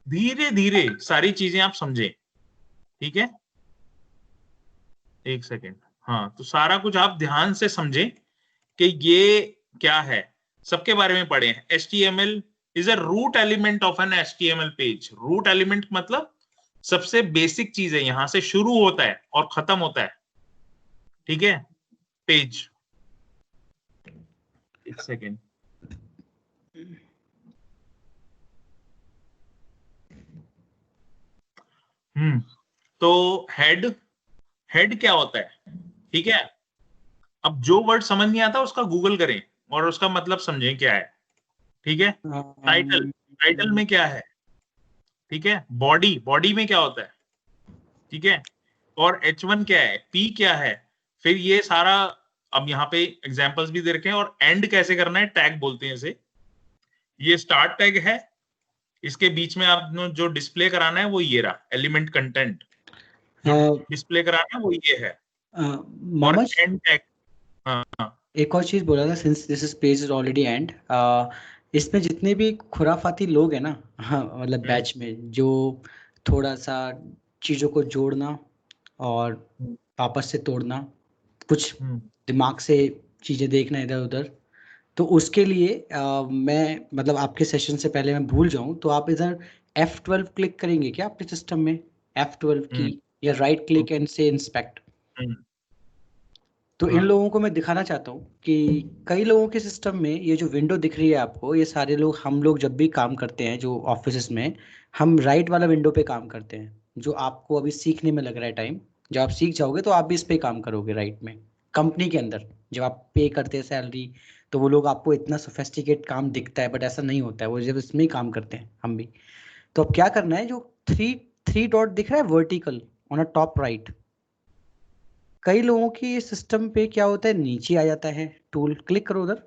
धीरे धीरे सारी चीजें आप समझें। ठीक है, एक सेकेंड। हाँ, तो सारा कुछ आप ध्यान से समझें कि ये क्या है, सबके बारे में पढ़े। HTML is a root element of an HTML page। root element मतलब सबसे बेसिक चीज है, यहां से शुरू होता है और खत्म होता है। ठीक है, पेज। एक सेकेंड। तो हेड क्या होता है? ठीक है, अब जो वर्ड समझ नहीं आता उसका गूगल करें और उसका मतलब समझें क्या है। ठीक है, टाइटल में क्या है? ठीक है, बॉडी में क्या होता है? ठीक है, और H1 क्या है, P क्या है, फिर ये सारा। अब यहाँ पे एग्जांपल्स भी दे रखे हैं। और एंड कैसे करना है, टैग बोलते हैं इसे। ये स्टार्ट टैग है, इसके बीच में आपने जो डिस्प्ले कराना है वो ये रहा, एलिमेंट कंटेंट डिस्प्ले कराना है वो ये है। और एंड टैग। हाँ, एक और चीज बोला था, since this is page is already and, इसमें जितने भी खुराफाती लोग हैं ना, हाँ मतलब बैच में, जो थोड़ा सा चीजों को जोड़ना और वापस से तोड़ना, कुछ दिमाग से चीजें देखना इधर उधर, तो उसके लिए मैं मतलब आपके सेशन से पहले मैं भूल जाऊं तो आप इधर F12 क्लिक करेंगे क्या आपके सिस्टम में? F12 की, या right click and say inspect. तो इन लोगों को मैं दिखाना चाहता हूँ कि कई लोगों के सिस्टम में ये जो विंडो दिख रही है आपको, ये सारे लोग, हम लोग जब भी काम करते हैं जो ऑफिस में, हम राइट वाला विंडो पे काम करते हैं, जो आपको अभी सीखने में लग रहा है टाइम। जब आप सीख जाओगे तो आप भी इस पे काम करोगे राइट में। कंपनी के अंदर जब आप पे करते हैं सैलरी, तो वो लोग आपको इतना सोफेस्टिकेट काम दिखता है, बट ऐसा नहीं होता है, वो जब इसमें ही काम करते हैं, हम भी। तो अब क्या करना है, जो थ्री डॉट दिख रहा है vertical on a top right, कई लोगों की सिस्टम पे क्या होता है, नीचे आ जाता है, टूल क्लिक करो उधर,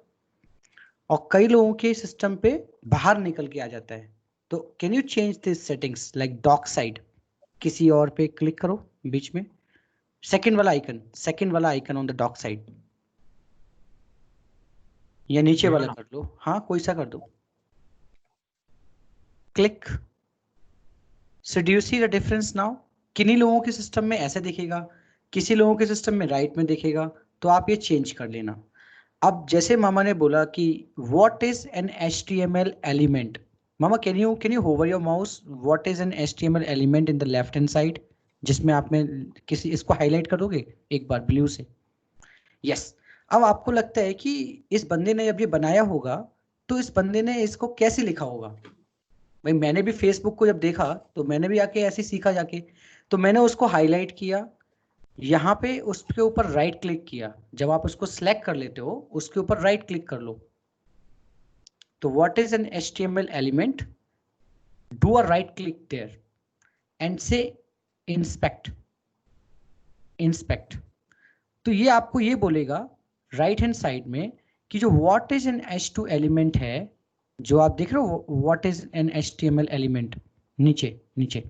और कई लोगों के सिस्टम पे बाहर निकल के आ जाता है। तो can you change this settings like dock side, किसी और पे क्लिक करो बीच में, सेकंड वाला icon on the dock side, या नीचे वाला कर लो, हाँ कोई सा कर दो, click. So do you see the difference now? किन्हीं लोगों के सिस्टम में ऐसे दिखेगा, किसी लोगों के सिस्टम में राइट में दिखेगा, तो आप ये चेंज कर लेना। अब जैसे मामा ने बोला कि what is an HTML element, मामा can you hover your mouse, what is an HTML element in the left hand side, जिसमें आप में किसी इसको हाईलाइट करोगे एक बार ब्लू से। यस। अब आपको लगता है कि इस बंदे ने जब ये बनाया होगा तो इस बंदे ने इसको कैसे लिखा होगा। भाई मैंने भी फेसबुक को जब देखा तो मैंने भी आके ऐसे सीखा जाके, तो मैंने उसको हाईलाइट किया, यहाँ पे उसके ऊपर राइट क्लिक किया। जब आप उसको सिलेक्ट कर लेते हो, उसके ऊपर राइट क्लिक कर लो। तो what is an HTML element, do a right click there and say inspect. तो ये आपको ये बोलेगा राइट हैंड साइड में कि जो what is N H2 element है, जो आप देख रहे हो what is an HTML element, नीचे नीचे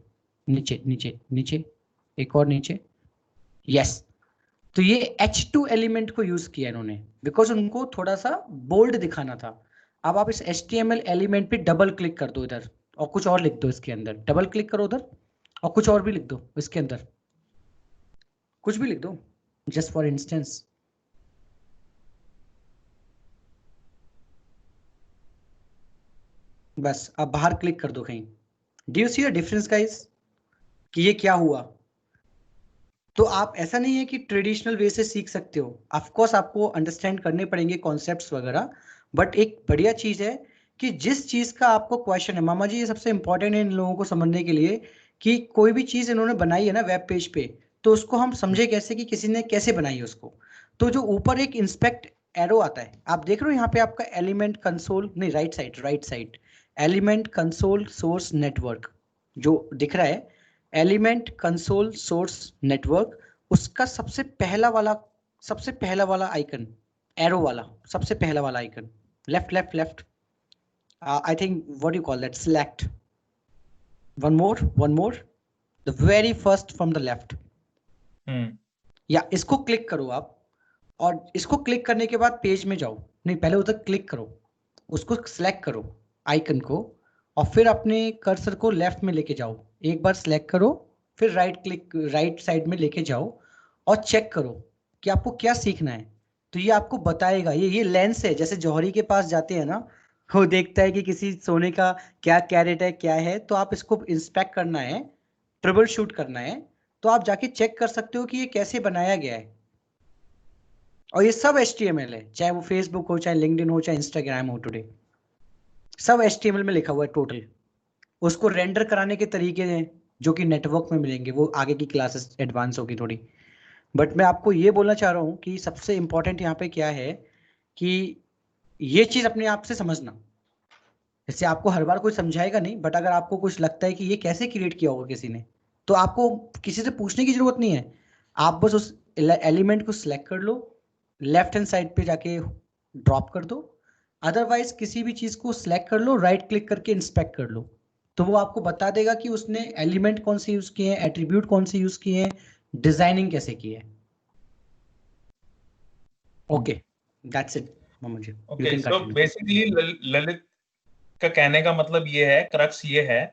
नीचे नीचे नीचे, एक और नीचे, यस। तो ये H2 एलिमेंट को यूज किया इन्होंने, बिकॉज उनको थोड़ा सा बोल्ड दिखाना था। अब आप इस HTML एलिमेंट पे डबल क्लिक कर दो इधर, और कुछ और लिख दो इसके अंदर, डबल क्लिक करो उधर और कुछ और भी लिख दो इसके अंदर, कुछ भी लिख दो जस्ट फॉर इंस्टेंस। बस अब बाहर क्लिक कर दो कहीं। Do you see a difference guys कि ये क्या हुआ? तो आप ऐसा नहीं है कि ट्रेडिशनल वे से सीख सकते हो, ऑफ कोर्स आपको अंडरस्टैंड करने पड़ेंगे कॉन्सेप्ट्स वगैरह, बट एक बढ़िया चीज है कि जिस चीज का आपको क्वेश्चन है, मामा जी ये सबसे इंपॉर्टेंट है इन लोगों को समझने के लिए, कि कोई भी चीज इन्होंने बनाई है ना वेब पेज पे, तो उसको हम समझे कैसे कि किसी ने कैसे बनाई है उसको। तो जो ऊपर एक इंस्पेक्ट एरो आता है, आप देख रहे हो यहाँ पे आपका एलिमेंट कंसोल, नहीं right side element console source network जो दिख रहा है, एलिमेंट कंसोल सोर्स नेटवर्क, उसका सबसे पहला वाला आइकन, एरो वाला सबसे पहला वाला icon, left, I think what you call that, select, one more, the very first from the left, या इसको क्लिक करो आप, और इसको क्लिक करने के बाद पेज में जाओ, नहीं पहले उधर क्लिक करो, उसको सेलेक्ट करो आइकन को, और फिर अपने कर्सर को लेफ्ट में लेके जाओ, एक बार सेलेक्ट करो, फिर राइट साइड में लेके जाओ और चेक करो कि आपको क्या सीखना है। तो ये आपको बताएगा, ये लेंस है, जैसे जौहरी के पास जाते हैं ना, वो देखता है कि किसी सोने का क्या कैरेट है क्या है, तो आप इसको इंस्पेक्ट करना है, ट्रबल शूट करना है, तो आप जाके चेक कर सकते हो कि ये कैसे बनाया गया है। और ये सब HTML है, चाहे वो फेसबुक हो, चाहे लिंक्डइन हो, चाहे इंस्टाग्राम हो, टुडे सब HTML में लिखा हुआ है टोटल। उसको रेंडर कराने के तरीके हैं जो कि नेटवर्क में मिलेंगे, वो आगे की क्लासेस एडवांस होगी थोड़ी, बट मैं आपको ये बोलना चाह रहा हूँ कि सबसे इंपॉर्टेंट यहाँ पे क्या है कि ये चीज अपने आप से समझना। जैसे आपको हर बार कोई समझाएगा नहीं, बट अगर आपको कुछ लगता है कि ये कैसे क्रिएट किया होगा किसी ने, तो आपको किसी से पूछने की जरूरत नहीं है, आप बस उस एलिमेंट को सिलेक्ट कर लो, लेफ्ट हैंड साइड पे जाके ड्रॉप कर दो, अदरवाइज किसी भी चीज को सिलेक्ट कर लो, राइट क्लिक करके इंस्पेक्ट कर लो, तो वो आपको बता देगा कि उसने एलिमेंट कौन से यूज किए हैं, एट्रीब्यूट कौन से यूज किए हैं, डिजाइनिंग कैसे की है। ओके, दैट्स इट मामा जी, you okay, can so continue. Basically Lalit का कहने का मतलब ये है, क्रक्स ये है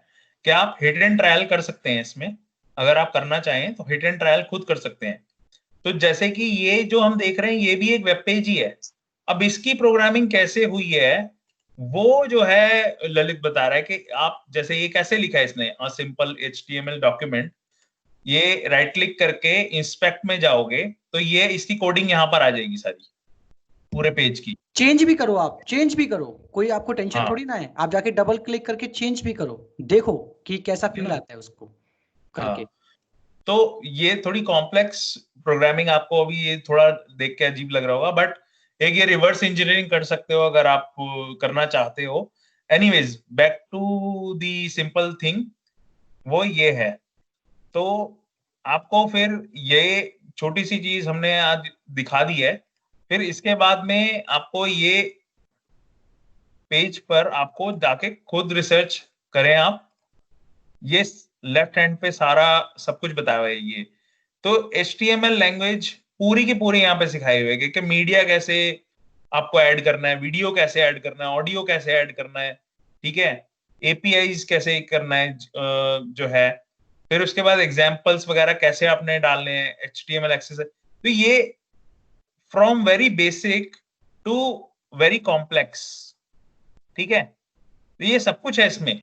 कि आप हिट एंड ट्रायल कर सकते हैं इसमें, अगर आप करना चाहें तो हिट एंड ट्रायल खुद कर सकते हैं। तो जैसे कि ये जो हम देख रहे हैं ये भी एक वेब पेज ही है, अब इसकी प्रोग्रामिंग कैसे हुई है वो जो है ललित बता रहा है कि आप जैसे ये कैसे लिखा है इसने, अ सिंपल HTML डॉक्यूमेंट, ये राइट क्लिक करके इंस्पेक्ट में जाओगे तो ये इसकी कोडिंग यहाँ पर आ जाएगी सारी पूरे पेज की। चेंज भी करो, आप चेंज भी करो, कोई आपको टेंशन हाँ, थोड़ी ना है, आप जाके डबल क्लिक करके चेंज भी करो, देखो कि कैसा फील आता है उसको करके। हाँ, तो ये थोड़ी कॉम्प्लेक्स प्रोग्रामिंग आपको अभी ये थोड़ा देख के अजीब लग रहा होगा, बट एक ये रिवर्स इंजीनियरिंग कर सकते हो अगर आप करना चाहते हो। Anyways, back to the simple thing, वो ये है। तो आपको फिर ये छोटी सी चीज हमने आज दिखा दी है, फिर इसके बाद में आपको ये पेज पर आपको जाके खुद रिसर्च करें आप, ये लेफ्ट हैंड पे सारा सब कुछ बताया हुआ है ये। तो HTML लैंग्वेज पूरी की पूरी यहाँ पे सिखाई हुई है कि मीडिया कैसे आपको ऐड करना है, वीडियो कैसे ऐड करना है, ऑडियो कैसे ऐड करना है, ठीक है, APIs कैसे करना है जो है, फिर उसके बाद एग्जाम्पल्स वगैरह कैसे आपने डालने हैं, HTML एक्सेस। तो ये from very basic to very complex, ठीक है, तो ये सब कुछ है इसमें।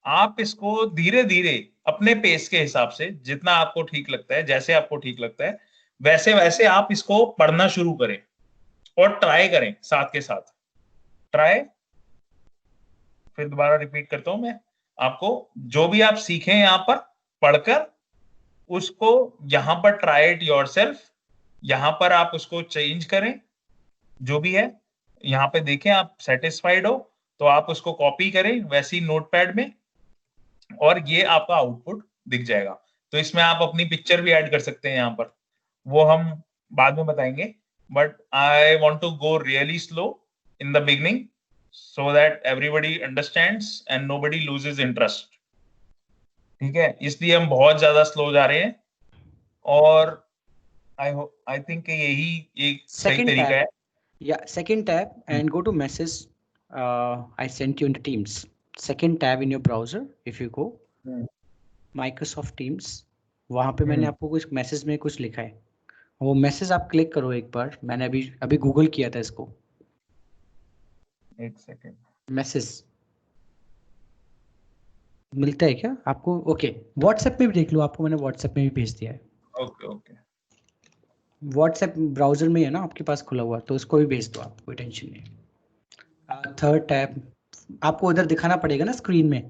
आप इसको धीरे धीरे अपने पेस के हिसाब से, जितना आपको ठीक लगता है, जैसे आपको ठीक लगता है, वैसे वैसे आप इसको पढ़ना शुरू करें और ट्राई करें साथ के साथ। ट्राई, फिर दोबारा रिपीट करता हूं मैं आपको, जो भी आप सीखें यहां पर पढ़कर उसको यहां पर ट्राई इट योरसेल्फ, यहां पर आप उसको चेंज करें, जो भी है यहां पे देखें, आप सेटिस्फाइड हो तो आप उसको कॉपी करें वैसी नोटपैड में, और ये आपका आउटपुट दिख जाएगा। तो इसमें आप अपनी पिक्चर भी ऐड कर सकते हैं यहाँ पर, वो हम बाद में बताएंगे, but I want to go really slow in the beginning so that everybody understands and nobody loses interest, ठीक है, इसलिए हम बहुत ज्यादा स्लो जा रहे हैं, और आई थिंक यही एक सही सेकंड तरीका टैब, है। या second tab and go to message, I sent you in the Teams, second tab in your browser, if you go Microsoft Teams, वहां पे मैंने आपको कुछ मैसेज में कुछ लिखा है, वो मैसेज आप क्लिक करो एक बार। मैंने अभी अभी गूगल किया था इसको। एक सेकेंड, मैसेज मिलता है क्या आपको? ओके, व्हाट्सएप में भी देख लो, आपको मैंने व्हाट्सएप में भी भेज दिया है। ओके ओके, व्हाट्सएप ब्राउजर में है ना आपके पास खुला हुआ, तो उसको भी भेज दो आप, कोई टेंशन नहीं। थर्ड टैब आपको उधर दिखाना पड़ेगा ना स्क्रीन में,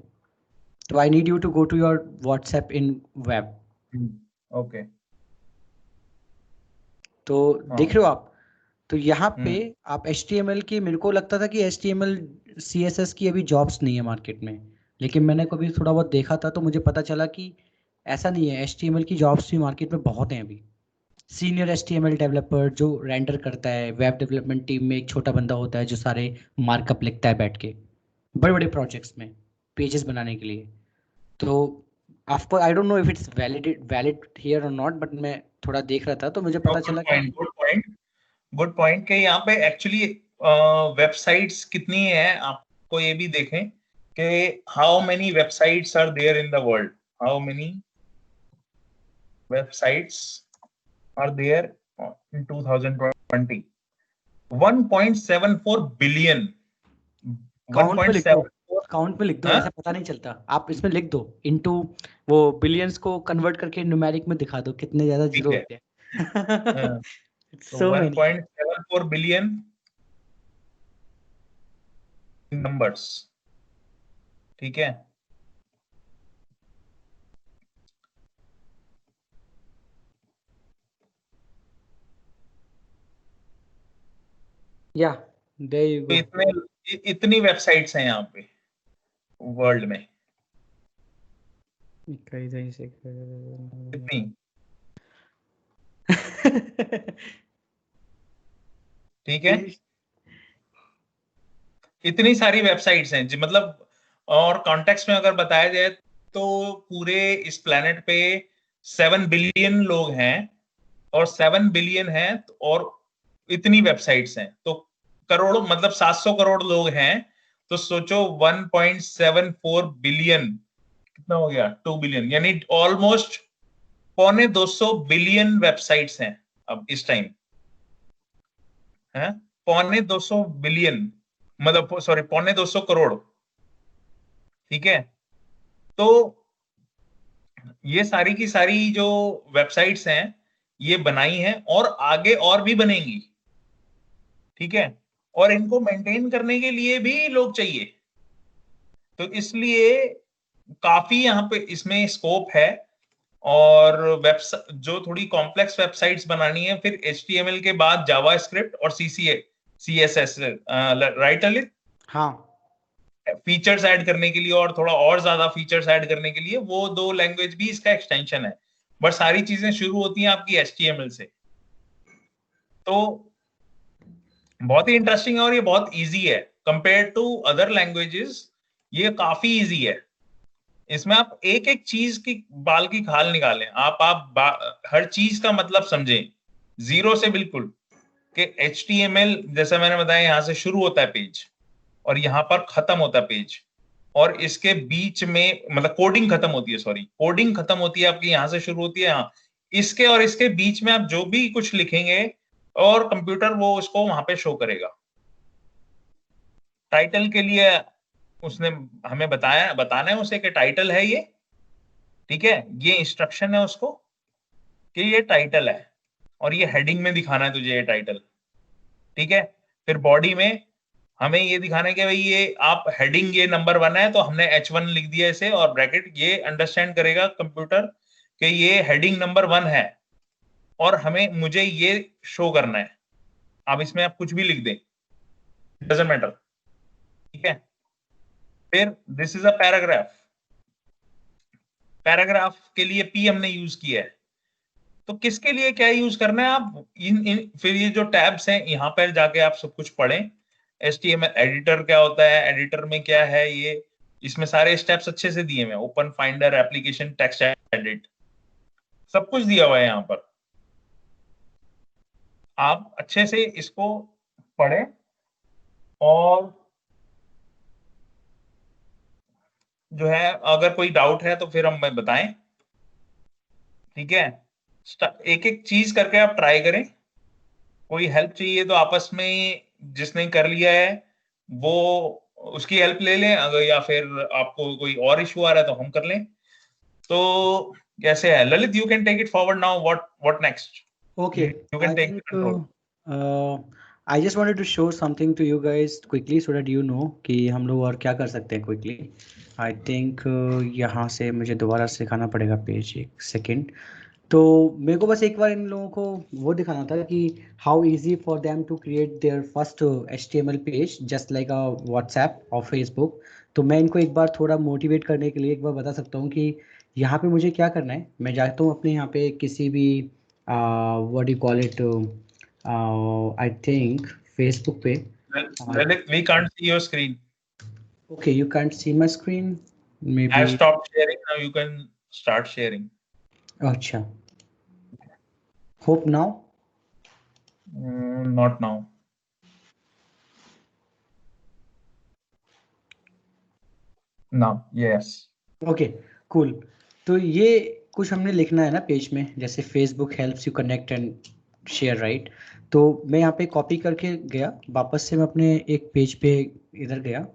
तो I need you to go to your WhatsApp in web. Okay, तो हाँ। देख रहे हो आप? तो यहाँ पे आप HTML की, मेरे को लगता था कि HTML CSS की अभी जॉब्स नहीं है मार्केट में, लेकिन मैंने कभी थोड़ा बहुत देखा था तो मुझे पता चला कि ऐसा नहीं है, HTML की जॉब्स भी मार्केट में बहुत हैं अभी। सीनियर HTML डेवलपर जो रेंडर करता है, वेब डेवलपमेंट टीम में एक छोटा बंदा होता है जो सारे मार्कअप लिखता है बैठ के बड़े बड़े प्रोजेक्ट्स में पेजेस बनाने के लिए। तो आपको आई don't know if it's valid here और नॉट, बट मैं थोड़ा देख रहा था तो मुझे पता चला कि गुड पॉइंट के यहाँ पे एक्चुअली वेबसाइट्स कितनी है आपको ये भी देखें कि how many websites are there in the world, how many websites are there in 2020, 1.74 billion. Count पे लिख दो, 1.74, काउंट पे लिख दो, हाँ? ऐसा पता नहीं चलता। आप इसमें लिख दो इनटू, वो बिलियंस को कन्वर्ट करके न्यूमेरिक में दिखा दो कितने ज्यादा ठीक जीरो है, होते हैं। हाँ, तो सो मेनी 1.74 बिलियन नंबर्स, ठीक है। या देयर यू तो गो। इतनी वेबसाइट्स हैं यहाँ पे वर्ल्ड में, कहीं से इतनी, ठीक है, इतनी सारी वेबसाइट्स हैं जी, मतलब। और कॉन्टेक्स्ट में अगर बताया जाए तो पूरे इस प्लेनेट पे 7 बिलियन लोग हैं, और 7 बिलियन हैं और इतनी वेबसाइट्स हैं, तो करोड़ों, मतलब 700 करोड़ लोग हैं। तो सोचो 1.74 बिलियन कितना हो गया, 2 बिलियन, यानी ऑलमोस्ट 250 बिलियन वेबसाइट्स हैं अब इस टाइम है। 250 बिलियन, मतलब सॉरी 250 करोड़, ठीक है। तो ये सारी की सारी जो वेबसाइट्स हैं ये बनाई हैं और आगे और भी बनेंगी, ठीक है। और इनको मेंटेन करने के लिए भी लोग चाहिए, तो इसलिए काफी यहाँ पे इसमें स्कोप है। और वेबसाइट जो थोड़ी कॉम्प्लेक्स वेबसाइट्स बनानी है, फिर HTML के बाद जावास्क्रिप्ट और CSS, राइट ललित, हाँ फीचर्स ऐड करने के लिए और थोड़ा और ज्यादा फीचर्स ऐड करने के लिए, वो दो लैंग्वेज भी इसका एक्सटेंशन है। बट सारी चीजें शुरू होती हैं आपकी HTML से। तो बहुत ही इंटरेस्टिंग है और ये बहुत इजी है कंपेयर टू अदर लैंग्वेजेस, ये काफी इजी है। इसमें आप एक एक चीज की बाल की खाल निकालें, हर चीज का मतलब समझें जीरो से, बिल्कुल कि HTML जैसा मैंने बताया यहां से शुरू होता है पेज और यहां पर खत्म होता है पेज, और इसके बीच में मतलब कोडिंग खत्म होती है, सॉरी कोडिंग खत्म होती है आपकी, यहां से शुरू होती है यहाँ, इसके और इसके बीच में आप जो भी कुछ लिखेंगे और कंप्यूटर वो उसको वहां पे शो करेगा। टाइटल के लिए उसने हमें बताना है उसे कि टाइटल है ये, ठीक है, ये इंस्ट्रक्शन है उसको कि ये टाइटल है और ये हेडिंग में दिखाना है तुझे ये टाइटल, ठीक है। फिर बॉडी में हमें ये दिखाना है कि भाई ये आप हेडिंग ये नंबर 1 है तो हमने H1 लिख दिया इसे, और ब्रैकेट ये अंडरस्टैंड करेगा कंप्यूटर कि ये हेडिंग नंबर 1 है और हमें मुझे ये शो करना है। अब इसमें आप कुछ भी लिख दें, डजंट मैटर, ठीक है। फिर this is a paragraph, paragraph के लिए P हमने यूज किया है। तो किसके लिए क्या यूज करना है आप फिर ये जो टैब्स हैं यहाँ पर जाके आप सब कुछ पढ़ें। HTML एडिटर क्या होता है, एडिटर में क्या है, ये इसमें सारे स्टेप्स अच्छे से दिए हुए हैं, open finder, application, text edit, सब कुछ दिया हुआ है यहाँ पर। आप अच्छे से इसको पढ़ें और जो है, अगर कोई डाउट है तो फिर हम बताएं, ठीक है। एक एक चीज करके आप ट्राई करें। कोई हेल्प चाहिए तो आपस में जिसने कर लिया है वो उसकी हेल्प ले लें, अगर या फिर आपको कोई और इशू आ रहा है तो हम कर लें। तो कैसे है Lalit, you can take it forward now, what next, Okay, you can I take think control. I just wanted to show something to you guys quickly so that you know कि हम लोग और क्या कर सकते हैं quickly. I think यहाँ से मुझे दोबारा सिखाना पड़ेगा पेज, एक सेकेंड। तो मेरे को बस एक बार इन लोगों को वो दिखाना था कि how easy for them to create their first HTML page just like a WhatsApp और फेसबुक। तो मैं इनको एक बार थोड़ा मोटिवेट करने के लिए एक बार बता सकता हूँ कि यहाँ पे मुझे क्या करना है। मैं जाता हूँ अपने यहाँ पे किसी भी what you call it, I think Facebook पे। Lalit, we can't see your screen. Okay, you can't see my screen may I have be. stopped sharing, now you can start sharing. अच्छा, hope now. Not now. Now, yes. Okay, cool. तो ये कुछ हमने लिखना है ना page में, जैसे Facebook helps you connect and share, right. तो मैं यहाँ पे कॉपी करके गया, वापस से मैं अपने एक पेज पे इधर गया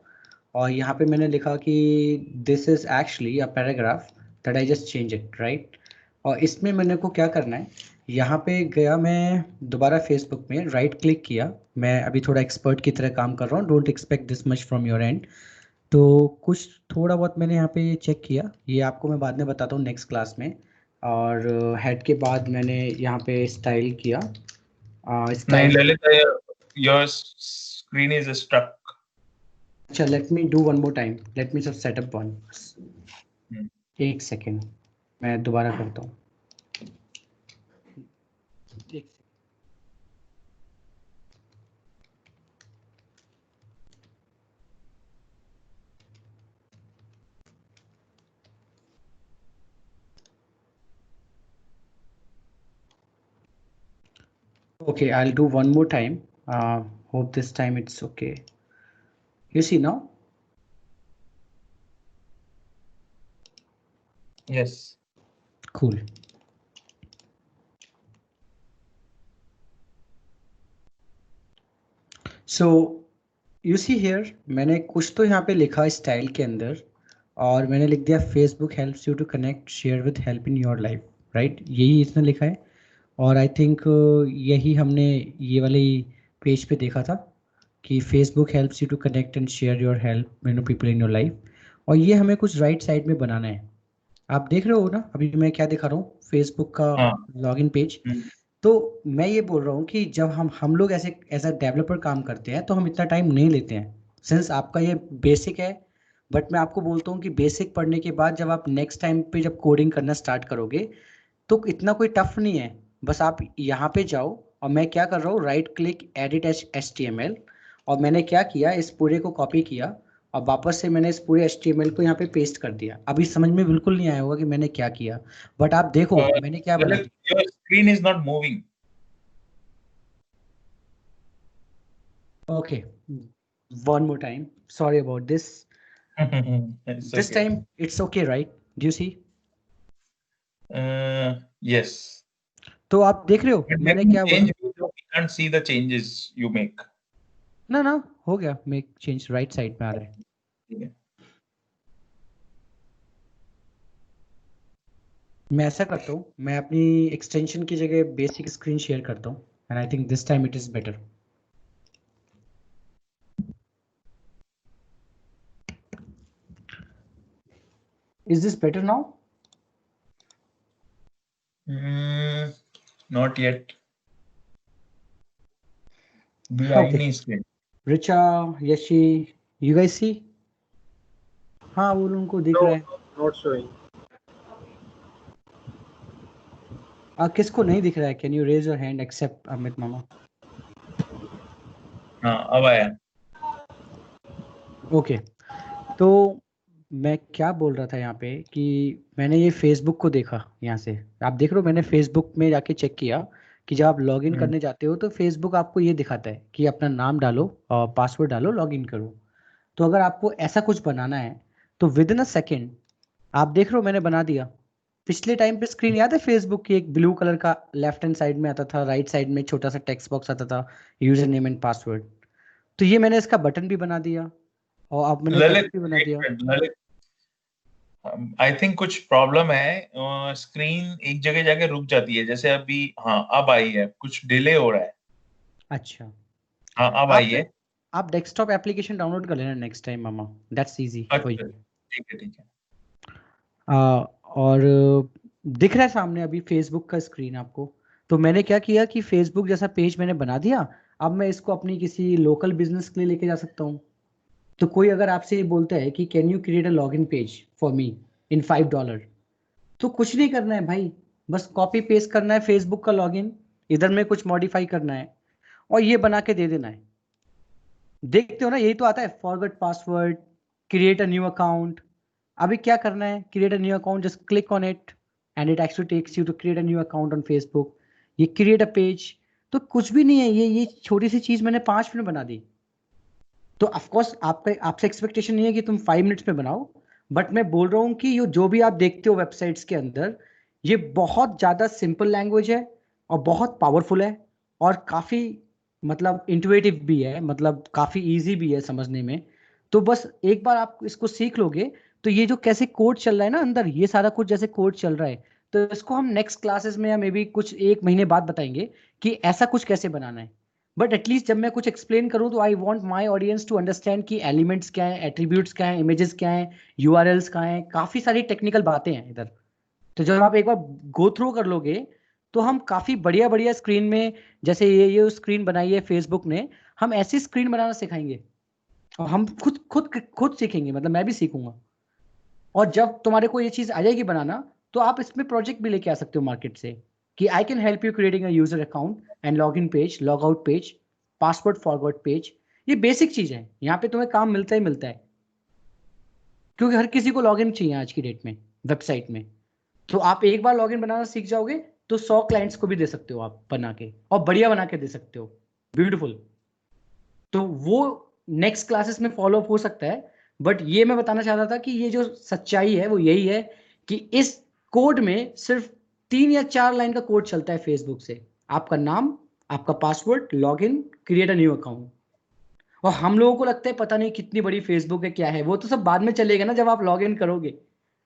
और यहाँ पे मैंने लिखा कि this is actually a paragraph that I just change it, right. और इसमें मैंने को क्या करना है, यहाँ पे गया मैं दोबारा फेसबुक में, राइट क्लिक किया। मैं अभी थोड़ा एक्सपर्ट की तरह काम कर रहा हूँ, don't expect this much from your and. तो कुछ थोड़ा बहुत मैंने यहाँ पे चेक किया, ये आपको मैं बाद में बताता हूँ नेक्स्ट क्लास में। और हेड के बाद मैंने यहाँ पे स्टाइल किया, नहीं style. Lalit, your screen is stuck. अच्छा, let me do one more time, let me just setup one, एक सेकेंड, मैं दोबारा करता हूँ। Okay, I'll do one more time. Hope this time it's okay. You see now? Yes. Cool. So you see here, मैंने कुछ तो यहाँ पे लिखा स्टाइल के अंदर और मैंने लिख दिया Facebook helps you to connect share with help in your life, right. यही इसने लिखा है और आई थिंक यही हमने ये वाली पेज पे देखा था कि Facebook helps you to connect and share your help you know people in your life. और ये हमें कुछ राइट साइड में बनाना है। आप देख रहे हो ना अभी मैं क्या दिखा रहा हूँ, फेसबुक का हाँ। Login page. तो मैं ये बोल रहा हूँ कि जब हम लोग ऐसे एज अ डेवलपर काम करते हैं तो हम इतना टाइम नहीं लेते हैं, सिंस आपका ये बेसिक है। बट मैं आपको बोलता हूँ कि बेसिक पढ़ने के बाद जब आप नेक्स्ट टाइम पे जब कोडिंग करना स्टार्ट करोगे तो इतना कोई टफ नहीं है। बस आप यहाँ पे जाओ और मैं क्या कर रहा हूँ, राइट क्लिक एडिट HTML, और मैंने क्या किया, इस पूरे को कॉपी किया और वापस से मैंने इस पूरे HTML को यहाँ पे पेस्ट कर दिया। अभी समझ में बिल्कुल नहीं आया होगा कि मैंने क्या किया, बट आप देखो मैंने क्या बना Lalit, दिया। your screen is not moving. Okay, one more time. Sorry about this. It's This okay. time it's okay, right? Do you see? Yes. तो आप देख रहे हो But मैंने when you क्या बोला? change video, we can't see the changes you make. ना ना, हो गया, मेक चेंज राइट साइड में आ रहा है। ठीक है। मैं ऐसा करता हूँ, मैं अपनी एक्सटेंशन की जगह बेसिक स्क्रीन शेयर करता हूँ and I think this time it is better. Is this better now? Not yet. Okay. Screen. Richa, Yashi, you guys see? हाँ, वो उनको दिख रहा है। Not showing. किसको नहीं दिख रहा है? Can you raise your hand except Amit मामा? हाँ, अब आया। ओके, तो मैं क्या बोल रहा था यहाँ पे कि मैंने ये फेसबुक को देखा, यहाँ से आप देख रहे हो, मैंने फेसबुक में जाके चेक किया कि जब आप लॉगिन करने जाते हो तो फेसबुक आपको ये दिखाता है कि अपना नाम डालो और पासवर्ड डालो, लॉगिन करो। तो अगर आपको ऐसा कुछ बनाना है तो विद इन अ सेकेंड आप देख रहे हो मैंने बना दिया। पिछले टाइम पे स्क्रीन याद है फेसबुक की, एक ब्लू कलर का लेफ्ट हैंड साइड में आता था, राइट साइड में छोटा सा टेक्स्ट बॉक्स आता था, यूजर नेम एंड पासवर्ड। तो ये मैंने इसका बटन भी बना दिया और अब मैंने ललित, टेक्स्ट भी बना एक दिया। मिनट, ललित, आई थिंक कुछ प्रॉब्लम है, स्क्रीन एक जगह जाके रुक जाती है, जैसे अभी, हाँ अब आई है, कुछ डिले हो रहा है। अच्छा, हाँ अब आई है। आप डेस्कटॉप एप्लीकेशन डाउनलोड कर लेना next time mama, that's easy for अच्छा, यू। ठीक है, ठीक है। और दिख रहा है सामने अभी फेसबुक का स्क्रीन आपको। तो मैंने क्या किया कि फेसबुक जैसा पेज मैंने बना दिया, अब मैं इसको अपनी किसी लोकल बिजनेस के लिए लेके जा सकता हूँ। तो कोई अगर आपसे ये बोलता है कि can you create a login page for me in $5, तो कुछ नहीं करना है भाई, बस कॉपी पेस्ट करना है फेसबुक का लॉगिन, इधर में कुछ मॉडिफाई करना है और ये बना के दे देना है। देखते हो ना, यही तो आता है, forget password, create a new account. अभी क्या करना है, create a new account, just click on it and it actually takes you to create a new account on Facebook. ये क्रिएट अ पेज, तो कुछ भी नहीं है, ये छोटी सी चीज मैंने 5 मिनट बना दी। तो ऑफकोर्स आपसे एक्सपेक्टेशन नहीं है कि तुम 5 मिनट्स में बनाओ, बट मैं बोल रहा हूँ कि ये जो भी आप देखते हो वेबसाइट्स के अंदर, ये बहुत ज्यादा सिंपल लैंग्वेज है और बहुत पावरफुल है और काफी मतलब इंटुइटिव भी है, मतलब काफी इजी भी है समझने में। तो बस एक बार आप इसको सीख लोगे, तो ये जो कैसे कोड चल रहा है ना अंदर, ये सारा कुछ जैसे कोड चल रहा है, तो इसको हम नेक्स्ट क्लासेस में या मे बी कुछ 1 महीने बाद बताएंगे कि ऐसा कुछ कैसे बनाना है। बट एटलीस्ट जब मैं कुछ एक्सप्लेन करूं तो I want my audience to understand कि एलिमेंट्स क्या है, एट्रीब्यूट्स क्या है, इमेजेस क्या है, यूआरएल्स कहाँ हैं, काफी सारी टेक्निकल बातें हैं इधर। तो जब आप एक बार गो थ्रू कर लोगे, तो हम काफी बढ़िया बढ़िया स्क्रीन में, जैसे ये स्क्रीन बनाई है फेसबुक ने, हम ऐसी स्क्रीन बनाना सिखाएंगे और हम खुद खुद खुद सीखेंगे, मतलब मैं भी सीखूंगा। और जब तुम्हारे को ये चीज आ जाएगी बनाना, तो आप इसमें प्रोजेक्ट भी लेके आ सकते हो मार्केट से कि I can help you creating a user account and log in page, log out page, password forward page. ये बेसिक चीज है, यहाँ पे तुम्हें काम मिलता ही मिलता है, क्योंकि हर किसी को लॉग इन चाहिए आज की डेट में वेबसाइट में। तो आप एक बार लॉग इन बनाना सीख जाओगे तो 100 क्लाइंट्स को भी दे सकते हो आप बना के, और बढ़िया बना के दे सकते हो, ब्यूटीफुल। तो वो नेक्स्ट क्लासेस में फॉलो अप हो सकता है। बट ये मैं बताना चाह रहा था कि ये जो सच्चाई है वो यही है कि इस कोड में सिर्फ 3 या 4 लाइन का कोड चलता है फेसबुक से, आपका नाम, आपका password, log in, create a new account. और हम लोगों को लगता है पता नहीं कितनी बड़ी फेसबुक है, क्या है, वो तो सब बाद में चलेगा ना जब आप लॉग इन करोगे।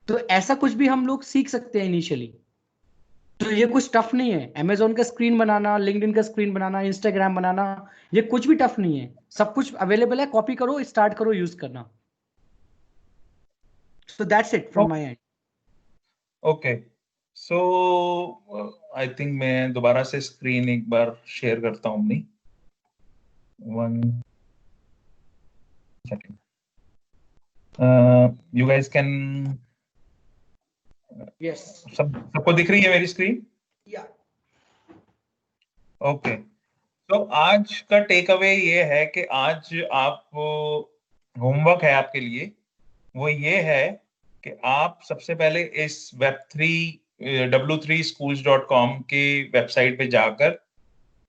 तो ऐसा कुछ भी हम लोग सीख सकते हैं इनिशियली। तो ये कुछ टफ नहीं है, अमेजोन का स्क्रीन बनाना, लिंक्डइन का स्क्रीन बनाना, इंस्टाग्राम बनाना, ये कुछ भी टफ नहीं है, सब कुछ अवेलेबल है, कॉपी करो, स्टार्ट करो यूज करना। So that's it from my and. Okay, so I think मैं दोबारा से स्क्रीन एक बार शेयर करता हूँ अपनी। 1 second. You guys can, yes, सबको दिख रही है मेरी स्क्रीन? या ओके, तो आज का टेक अवे ये है कि आज आप, होमवर्क है आपके लिए, वो ये है कि आप सबसे पहले इस web3 w3schools.com के वेबसाइट पे जाकर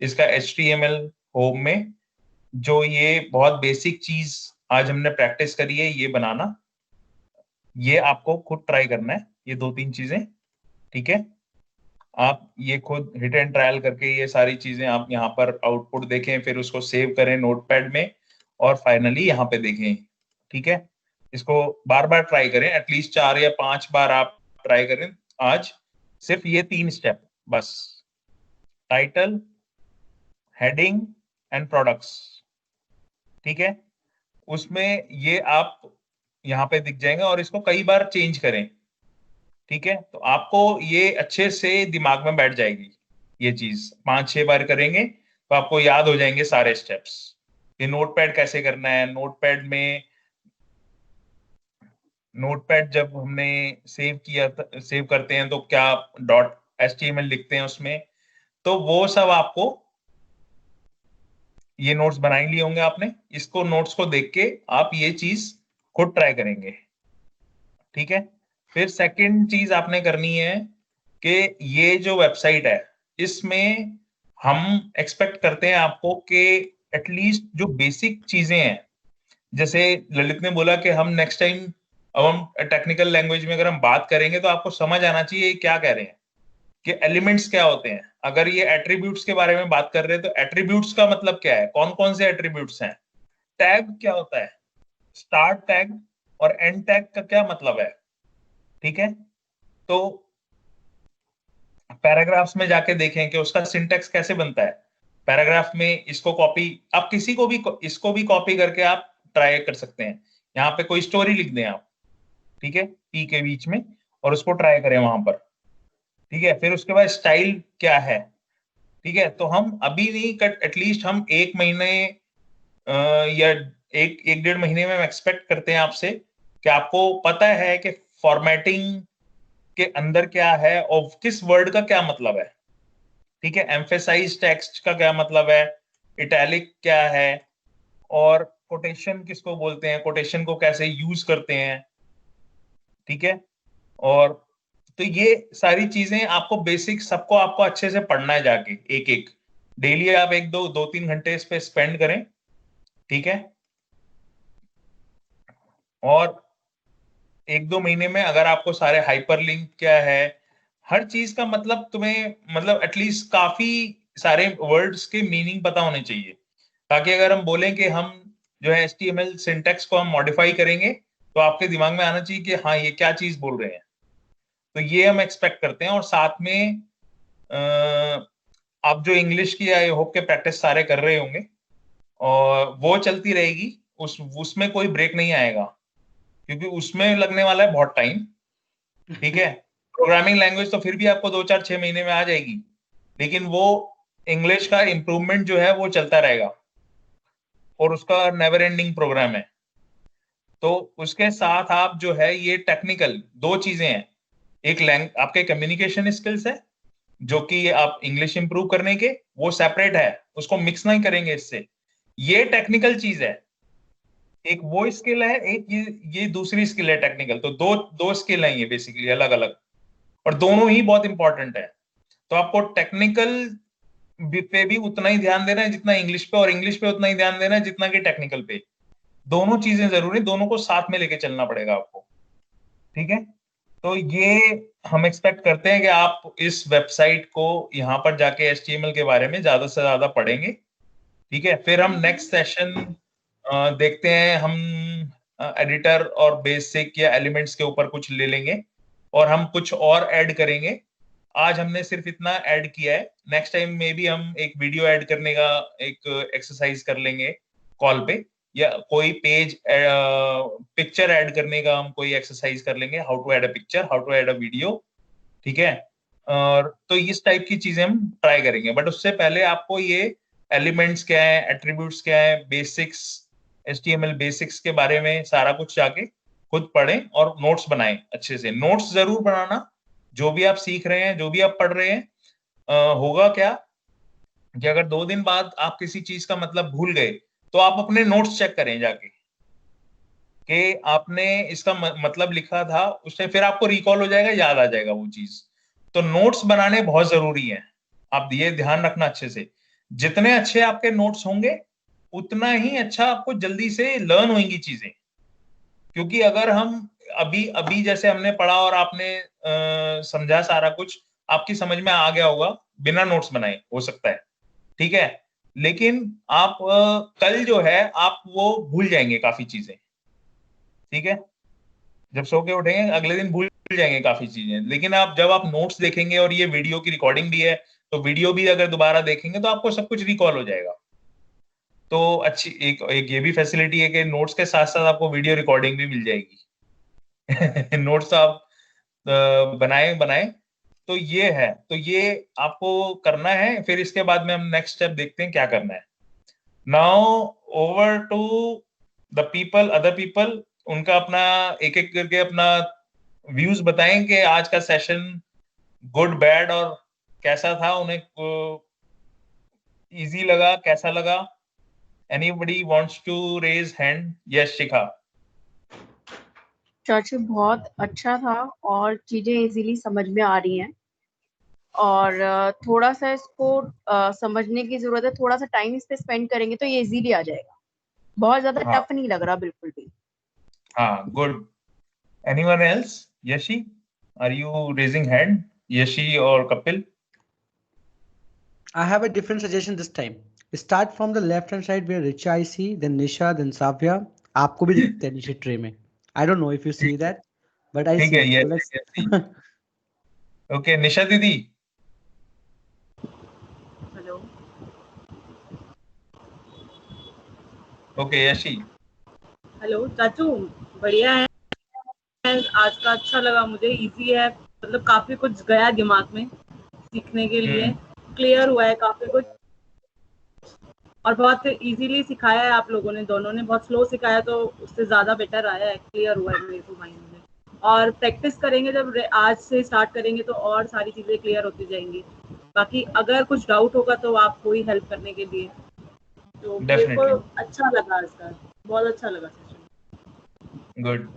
इसका HTML होम में जो ये बहुत बेसिक चीज आज हमने प्रैक्टिस करी है ये बनाना, ये आपको खुद ट्राई करना है, ये 2-3 चीजें, ठीक है? आप ये खुद हिट एंड ट्रायल करके ये सारी चीजें आप यहाँ पर आउटपुट देखें, फिर उसको सेव करें नोटपैड में और फाइनली यहाँ पे देखें, ठीक है? इसको बार बार ट्राई करें, एटलीस्ट 4 या 5 बार आप ट्राई करें आज। सिर्फ ये 3 स्टेप बस, टाइटल, हेडिंग एंड प्रोडक्ट्स, ठीक है? उसमें ये आप यहाँ पे दिख जाएंगे और इसको कई बार चेंज करें, ठीक है? तो आपको ये अच्छे से दिमाग में बैठ जाएगी, ये चीज 5-6 बार करेंगे तो आपको याद हो जाएंगे सारे स्टेप्स। ये नोटपैड कैसे करना है, नोटपैड जब हमने सेव करते हैं तो क्या .html लिखते हैं उसमें, तो वो सब आपको, ये नोट्स बना ही लिए होंगे आपने, इसको नोट्स को देख के आप ये चीज खुद ट्राई करेंगे, ठीक है? फिर सेकंड चीज आपने करनी है कि ये जो वेबसाइट है इसमें हम एक्सपेक्ट करते हैं आपको कि एटलीस्ट जो बेसिक चीजें हैं, जैसे ललित ने बोला कि हम नेक्स्ट टाइम अब हम टेक्निकल लैंग्वेज में अगर हम बात करेंगे तो आपको समझ आना चाहिए क्या कह रहे हैं कि एलिमेंट्स क्या होते हैं। अगर ये एट्रीब्यूट्स के बारे में बात कर रहे हैं तो एट्रीब्यूट्स का मतलब क्या है, कौन कौन से एट्रीब्यूट्स हैं। टैग क्या होता है, स्टार्ट टैग और एंड टैग का क्या मतलब है। ठीक है, तो पैराग्राफ्स में जाके देखें कि उसका सिंटेक्स कैसे बनता है। पैराग्राफ में इसको कॉपी, आप किसी को भी इसको भी कॉपी करके आप ट्राई कर सकते हैं। यहाँ पे कोई स्टोरी लिख दें आप, ठीक है, पी के बीच में, और उसको ट्राई करें वहां पर। ठीक है, फिर उसके बाद स्टाइल क्या है। ठीक है, तो हम अभी नहीं कट, एटलीस्ट हम एक महीने या एक एक डेढ़ महीने में हम एक्सपेक्ट करते हैं आपसे कि आपको पता है कि फॉर्मेटिंग के अंदर क्या है और किस वर्ड का क्या मतलब है। ठीक है, एम्फेसाइज टेक्स्ट का क्या मतलब है, इटैलिक क्या है, और कोटेशन किसको बोलते हैं, कोटेशन को कैसे यूज करते हैं। ठीक है, और तो ये सारी चीजें आपको बेसिक सबको आपको अच्छे से पढ़ना है जाके एक एक। डेली आप एक दो दो तीन घंटे इस पे स्पेंड करें। ठीक है, और एक दो महीने में अगर आपको सारे हाइपरलिंक क्या है, हर चीज का मतलब तुम्हें, मतलब एटलीस्ट काफी सारे वर्ड्स के मीनिंग पता होने चाहिए, ताकि अगर हम बोलें कि हम जो है HTML सिंटेक्स को हम मॉडिफाई करेंगे तो आपके दिमाग में आना चाहिए कि हाँ ये क्या चीज बोल रहे हैं। तो ये हम एक्सपेक्ट करते हैं। और साथ में आप जो इंग्लिश की आई होप के प्रैक्टिस सारे कर रहे होंगे और वो चलती रहेगी, उसमें कोई ब्रेक नहीं आएगा, क्योंकि उसमें लगने वाला है बहुत टाइम। ठीक है, प्रोग्रामिंग लैंग्वेज तो फिर भी आपको 2 4 6 महीने में आ जाएगी, लेकिन वो इंग्लिश का इम्प्रूवमेंट जो है वो चलता रहेगा और उसका नेवर एंडिंग प्रोग्राम है। तो उसके साथ आप जो है ये टेक्निकल दो चीजें हैं, एक आपके कम्युनिकेशन स्किल्स है जो कि आप इंग्लिश इंप्रूव करने के, वो सेपरेट है, उसको मिक्स नहीं करेंगे इससे। ये टेक्निकल चीज है, एक वो स्किल है, एक ये दूसरी स्किल है टेक्निकल। तो दो दो स्किल है ये बेसिकली अलग अलग, और दोनों ही बहुत इंपॉर्टेंट है। तो आपको टेक्निकल पे भी उतना ही ध्यान देना है जितना इंग्लिश पे, और इंग्लिश पे उतना ही ध्यान देना है जितना कि टेक्निकल पे। दोनों चीजें जरूरी, दोनों को साथ में लेके चलना पड़ेगा आपको। ठीक है, तो ये हम एक्सपेक्ट करते हैं कि आप इस वेबसाइट को यहाँ पर जाके HTML के बारे में ज्यादा से ज्यादा पढ़ेंगे। ठीक है, फिर हम नेक्स्ट सेशन देखते हैं, हम एडिटर और बेसिक या एलिमेंट्स के ऊपर कुछ ले लेंगे और हम कुछ और ऐड करेंगे। आज हमने सिर्फ इतना ऐड किया है, नेक्स्ट टाइम में भी हम एक वीडियो ऐड करने का एक एक्सरसाइज कर लेंगे कॉल पे, या कोई पेज पिक्चर ऐड करने का हम कोई एक्सरसाइज कर लेंगे, how to add a picture, how to add a video. ठीक है, और तो इस टाइप की चीजें हम ट्राई करेंगे, बट उससे पहले आपको ये एलिमेंट्स क्या है, एट्रीब्यूट्स क्या है, बेसिक्स, HTML बेसिक्स के बारे में सारा कुछ जाके खुद पढ़ें और नोट्स बनाएं। अच्छे से नोट्स जरूर बनाना, जो भी आप सीख रहे हैं, जो भी आप पढ़ रहे हैं। होगा क्या कि अगर 2 दिन बाद आप किसी चीज का मतलब भूल गए तो आप अपने नोट्स चेक करें जाके कि आपने इसका मतलब लिखा था उससे, फिर आपको रिकॉल हो जाएगा, याद आ जाएगा वो चीज। तो नोट्स बनाने बहुत जरूरी है, आप ये ध्यान रखना अच्छे से। जितने अच्छे आपके नोट्स होंगे उतना ही अच्छा आपको जल्दी से लर्न होंगी चीजें। क्योंकि अगर हम अभी अभी जैसे हमने पढ़ा और आपने समझा सारा कुछ, आपकी समझ में आ गया होगा बिना नोट्स बनाए, हो सकता है। ठीक है, लेकिन आप कल जो है आप वो भूल जाएंगे काफी चीजें। ठीक है, जब सो के उठेंगे अगले दिन भूल जाएंगे काफी चीजें, लेकिन आप जब आप नोट्स देखेंगे और ये वीडियो की रिकॉर्डिंग भी है, तो वीडियो भी अगर दोबारा देखेंगे तो आपको सब कुछ रिकॉल हो जाएगा। तो अच्छी एक ये भी फैसिलिटी है कि नोट्स के साथ साथ आपको वीडियो रिकॉर्डिंग भी मिल जाएगी। नोट्स आप बनाए बनाए, तो ये है, तो ये आपको करना है। फिर इसके बाद में हम नेक्स्ट स्टेप देखते हैं क्या करना है। Now over to the people, other people, उनका अपना एक एक करके अपना व्यूज बताएं कि आज का सेशन गुड बैड और कैसा था, उन्हें इजी लगा, कैसा लगा। Anybody wants to raise hand? Yes Shikha. चाची बहुत अच्छा था और चीजें इजीली समझ में आ रही हैं, और थोड़ा सा इसको समझने की जरूरत है, थोड़ा सा टाइम इस पे स्पेंड करेंगे तो ये इजीली आ जाएगा। बहुत ज्यादा हाँ टफ नहीं लग रहा बिल्कुल भी। हाँ, good. Anyone else? Yashi, are you raising hand? Yashi or Kapil? I have a different suggestion this time. Start from the left hand side where Richa I see, then Nisha, then Savya. आपको भी दिखते हैं नीचे tray में. I don't know if you see that, but I ठीक see. है, So yes, let's. yes. Okay, निशा दीदी. Hello. Okay, Yeshi. Hello चाचू, बढ़िया है. आज का अच्छा लगा मुझे, इजी है, मतलब काफी कुछ गया दिमाग में सीखने के लिए, क्लियर हुआ है काफी कुछ, और बहुत इजीली सिखाया है आप लोगों ने, दोनों ने बहुत स्लो सिखाया तो उससे ज्यादा बेटर आया है, क्लियर हुआ है मेरे को माइंड में. और प्रैक्टिस करेंगे जब आज से स्टार्ट करेंगे तो और सारी चीजें क्लियर होती जाएंगी. बाकी अगर कुछ डाउट होगा तो आपको ही हेल्प करने के लिए. तो मेरे को अच्छा लगा इसका, बहुत अच्छा लगा सेशन. गुड.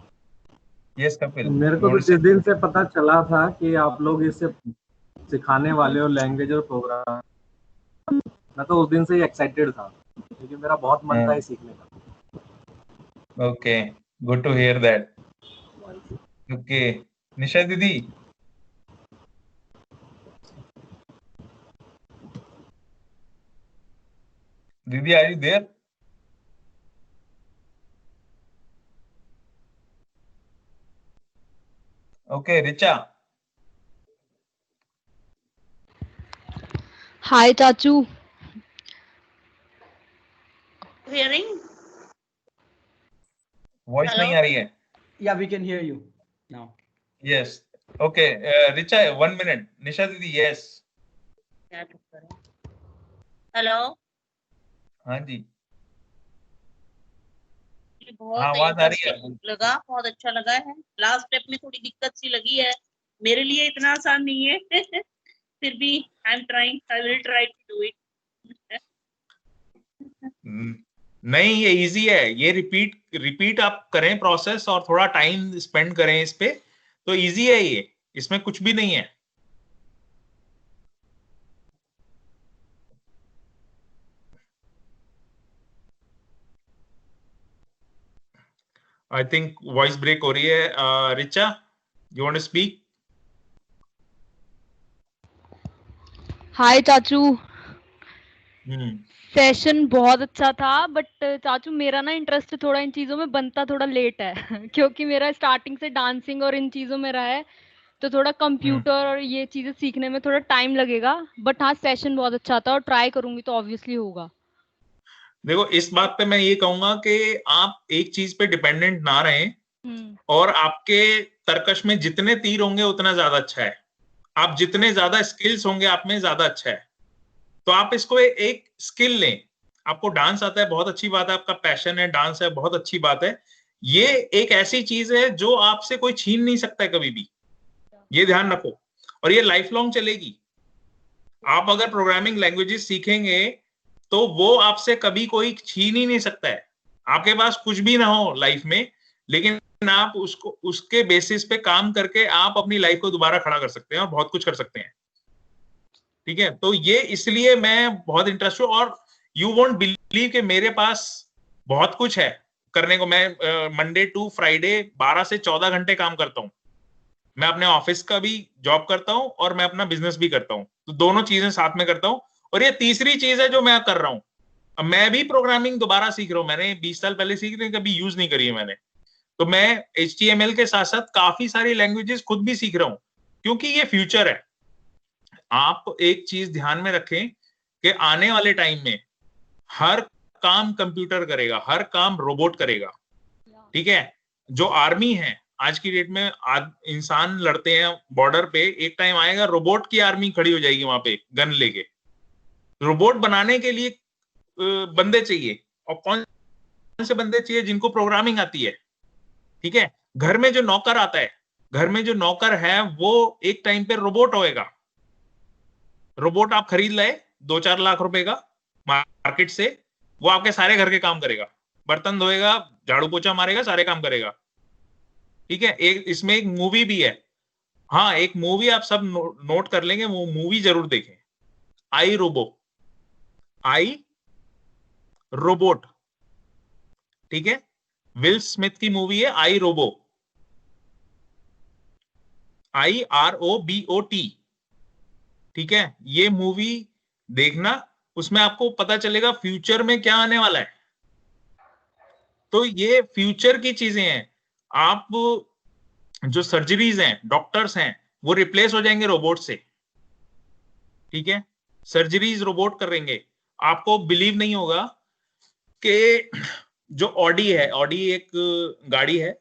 यस कपिल. मेरे को भी जिस दिन से पता चला था कि आप लोग इसे सिखाने वाले हो लैंग्वेज और प्रोग्राम, मैं तो उस दिन से ही एक्साइटेड था, क्योंकि मेरा बहुत मन था सीखने का. Okay, good to hear that. Okay, Nisha दीदी. दीदी, are you there? Okay, Richa. Hi चाचू. Hearing? वॉइस नहीं आ रही है. Yeah, we can hear you now. Yes. Okay. Richa, 1 minute. Nisha दीदी, yes. हेलो. हाँ जी. बहुत आवाज आ रही है. लगा, बहुत अच्छा लगा है. लास्ट स्टेप में थोड़ी दिक्कत सी लगी है, मेरे लिए इतना आसान नहीं है. फिर भी I am trying, I will try to do it. नहीं, ये इजी है. ये रिपीट आप करें प्रोसेस और थोड़ा टाइम स्पेंड करें इस पे, तो इजी है ये. इसमें कुछ भी नहीं है. आई थिंक वॉइस ब्रेक हो रही है. Richa, you want to speak? Hi चाचू. सेशन बहुत अच्छा था, बट चाचू मेरा ना इंटरेस्ट थोड़ा इन चीजों में बनता थोड़ा लेट है. क्योंकि मेरा स्टार्टिंग से डांसिंग और इन चीजों में रहा है, तो थोड़ा कंप्यूटर और ये चीजें सीखने में थोड़ा टाइम लगेगा. बट हाँ, सेशन बहुत अच्छा था और ट्राई करूंगी तो ऑब्वियसली होगा. देखो, इस बात पे मैं ये कहूंगा कि आप एक चीज पे डिपेंडेंट ना रहें, और आपके तर्कश में जितने तीर होंगे उतना ज्यादा अच्छा है. आप जितने ज्यादा स्किल्स होंगे आप में, ज्यादा अच्छा है. तो आप इसको एक स्किल लें. आपको डांस आता है, बहुत अच्छी बात है. आपका पैशन है, डांस है, बहुत अच्छी बात है. ये एक ऐसी चीज है जो आपसे कोई छीन नहीं सकता है कभी भी. ये ध्यान रखो. और ये लाइफ लॉन्ग चलेगी. आप अगर प्रोग्रामिंग लैंग्वेजेस सीखेंगे तो वो आपसे कभी कोई छीन ही नहीं सकता है. आपके पास कुछ भी ना हो लाइफ में, लेकिन आप उसको उसके बेसिस पे काम करके आप अपनी लाइफ को दोबारा खड़ा कर सकते हैं और बहुत कुछ कर सकते हैं. ठीक है, तो ये इसलिए मैं बहुत इंटरेस्ट हूं. और यू वोंट बिलीव कि मेरे पास बहुत कुछ है करने को. मैं मंडे टू फ्राइडे 12 से 14 घंटे काम करता हूं. मैं अपने ऑफिस का भी जॉब करता हूं और मैं अपना बिजनेस भी करता हूं. तो दोनों चीजें साथ में करता हूं. और ये तीसरी चीज है जो मैं कर रहा हूं. अब मैं भी प्रोग्रामिंग दोबारा सीख रहा हूं. मैंने 20 साल पहले सीखी थी, कभी यूज नहीं करी है मैंने. तो मैं HTML के साथ साथ काफी सारी लैंग्वेजेस खुद भी सीख रहा हूं, क्योंकि ये फ्यूचर है. आप एक चीज ध्यान में रखें कि आने वाले टाइम में हर काम कंप्यूटर करेगा, हर काम रोबोट करेगा. ठीक है, जो आर्मी है आज की डेट में, इंसान लड़ते हैं बॉर्डर पे, एक टाइम आएगा रोबोट की आर्मी खड़ी हो जाएगी वहां पे गन लेके. रोबोट बनाने के लिए बंदे चाहिए. और कौन से बंदे चाहिए? जिनको प्रोग्रामिंग आती है. ठीक है, घर में जो नौकर आता है, घर में जो नौकर है वो एक टाइम पे रोबोट होएगा. रोबोट आप खरीद लाए 2-4 लाख रुपए का मार्केट से, वो आपके सारे घर के काम करेगा. बर्तन धोएगा, झाड़ू पोछा मारेगा, सारे काम करेगा. ठीक है, इसमें एक मूवी भी है. हाँ, एक मूवी आप सब नोट कर लेंगे, वो मूवी जरूर देखें. आई रोबोट. ठीक है, विल स्मिथ की मूवी है आई रोबो. IROBOT, ठीक है, ये मूवी देखना, उसमें आपको पता चलेगा फ्यूचर में क्या आने वाला है। तो ये फ्यूचर की चीजें हैं। आप जो सर्जरीज हैं, डॉक्टर्स हैं, वो रिप्लेस हो जाएंगे रोबोट से, ठीक है, सर्जरीज रोबोट करेंगे। आपको बिलीव नहीं होगा कि जो ऑडी है, ऑडी एक गाड़ी है,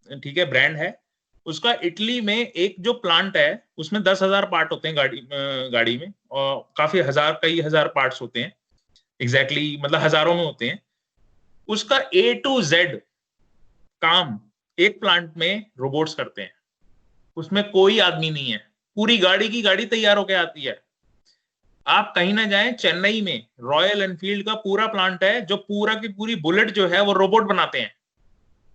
ठीक है, ब्रांड है, उसका इटली में एक जो प्लांट है उसमें 10,000 पार्ट होते हैं गाड़ी में, और काफी हजार, कई हजार पार्ट्स होते हैं, एग्जैक्टली मतलब हजारों में होते हैं। उसका A to Z काम एक प्लांट में रोबोट्स करते हैं, उसमें कोई आदमी नहीं है, पूरी गाड़ी की गाड़ी तैयार होकर आती है। आप कहीं ना जाएं, चेन्नई में रॉयल एनफील्ड का पूरा प्लांट है, जो पूरा की पूरी बुलेट जो है वो रोबोट बनाते हैं,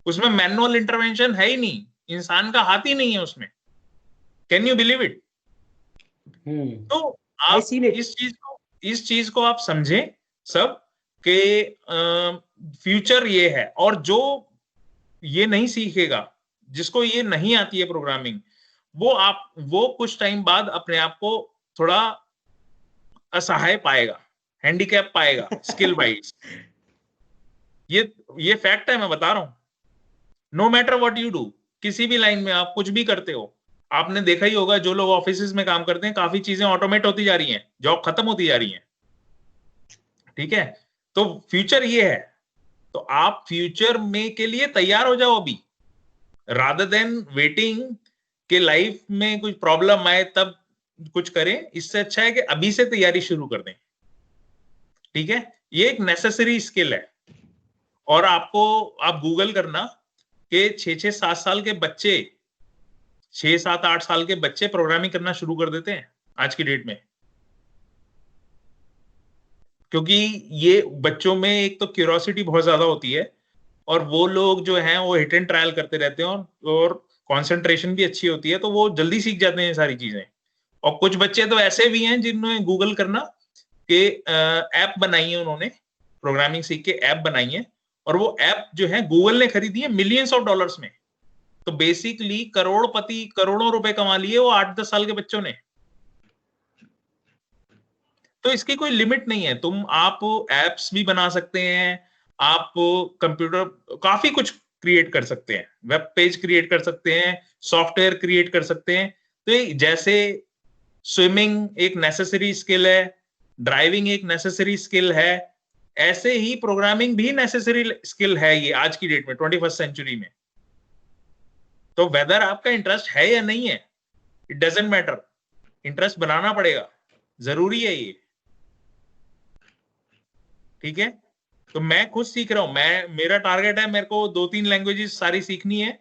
उसमें मैनुअल इंटरवेंशन है ही नहीं, इंसान का हाथ ही नहीं है उसमें। Can you believe it? तो आप इस चीज को आप समझें सब कि फ्यूचर ये है, और जो ये नहीं सीखेगा, जिसको ये नहीं आती है प्रोग्रामिंग, वो कुछ टाइम बाद अपने आप को थोड़ा असहाय पाएगा, हैंडीकैप पाएगा स्किल वाइज। ये फैक्ट है, मैं बता रहा हूं। No matter what you do, किसी भी लाइन में आप कुछ भी करते हो, आपने देखा ही होगा जो लोग ऑफिस में काम करते हैं, काफी चीजें ऑटोमेट होती जा रही हैं, जॉब खत्म होती जा रही हैं, ठीक है। तो फ्यूचर ये है, तो आप फ्यूचर में के लिए तैयार हो जाओ अभी, रादर देन वेटिंग कि लाइफ में कुछ प्रॉब्लम आए तब कुछ करें। इससे अच्छा है कि अभी से तैयारी शुरू कर दें, ठीक है। ये एक नेसेसरी स्किल है। और आप गूगल करना कि 6-7 साल के बच्चे, 6-7-8 साल के बच्चे प्रोग्रामिंग करना शुरू कर देते हैं आज की डेट में, क्योंकि ये बच्चों में एक तो क्यूरियोसिटी बहुत ज्यादा होती है, और वो लोग जो हैं वो हिट एंड ट्रायल करते रहते हैं, और कंसंट्रेशन भी अच्छी होती है, तो वो जल्दी सीख जाते हैं सारी चीजें। और कुछ बच्चे तो ऐसे भी हैं जिन्होंने गूगल करना कि ऐप बनाई है, उन्होंने प्रोग्रामिंग सीख के ऐप बनाई है, और वो ऐप जो है गूगल ने खरीदी है मिलियंस ऑफ डॉलर्स में। तो बेसिकली करोड़पति, करोड़ों रुपए कमा लिए वो 8-10 साल के बच्चों ने। तो इसकी कोई लिमिट नहीं है। आप एप्स भी बना सकते हैं, आप कंप्यूटर काफी कुछ क्रिएट कर सकते हैं, वेब पेज क्रिएट कर सकते हैं, सॉफ्टवेयर क्रिएट कर सकते हैं। तो जैसे स्विमिंग एक नेसेसरी स्किल है, ड्राइविंग एक नेसेसरी स्किल है, ऐसे ही प्रोग्रामिंग भी नेसेसरी स्किल है ये आज की डेट में, 21st सेंचुरी में। तो वेदर आपका इंटरेस्ट है या नहीं है, इट डजंट मैटर, इंटरेस्ट बनाना पड़ेगा, जरूरी है ये, ठीक है। तो मैं खुद सीख रहा हूं, मेरा टारगेट है, मेरे को 2-3 लैंग्वेजेस सारी सीखनी है,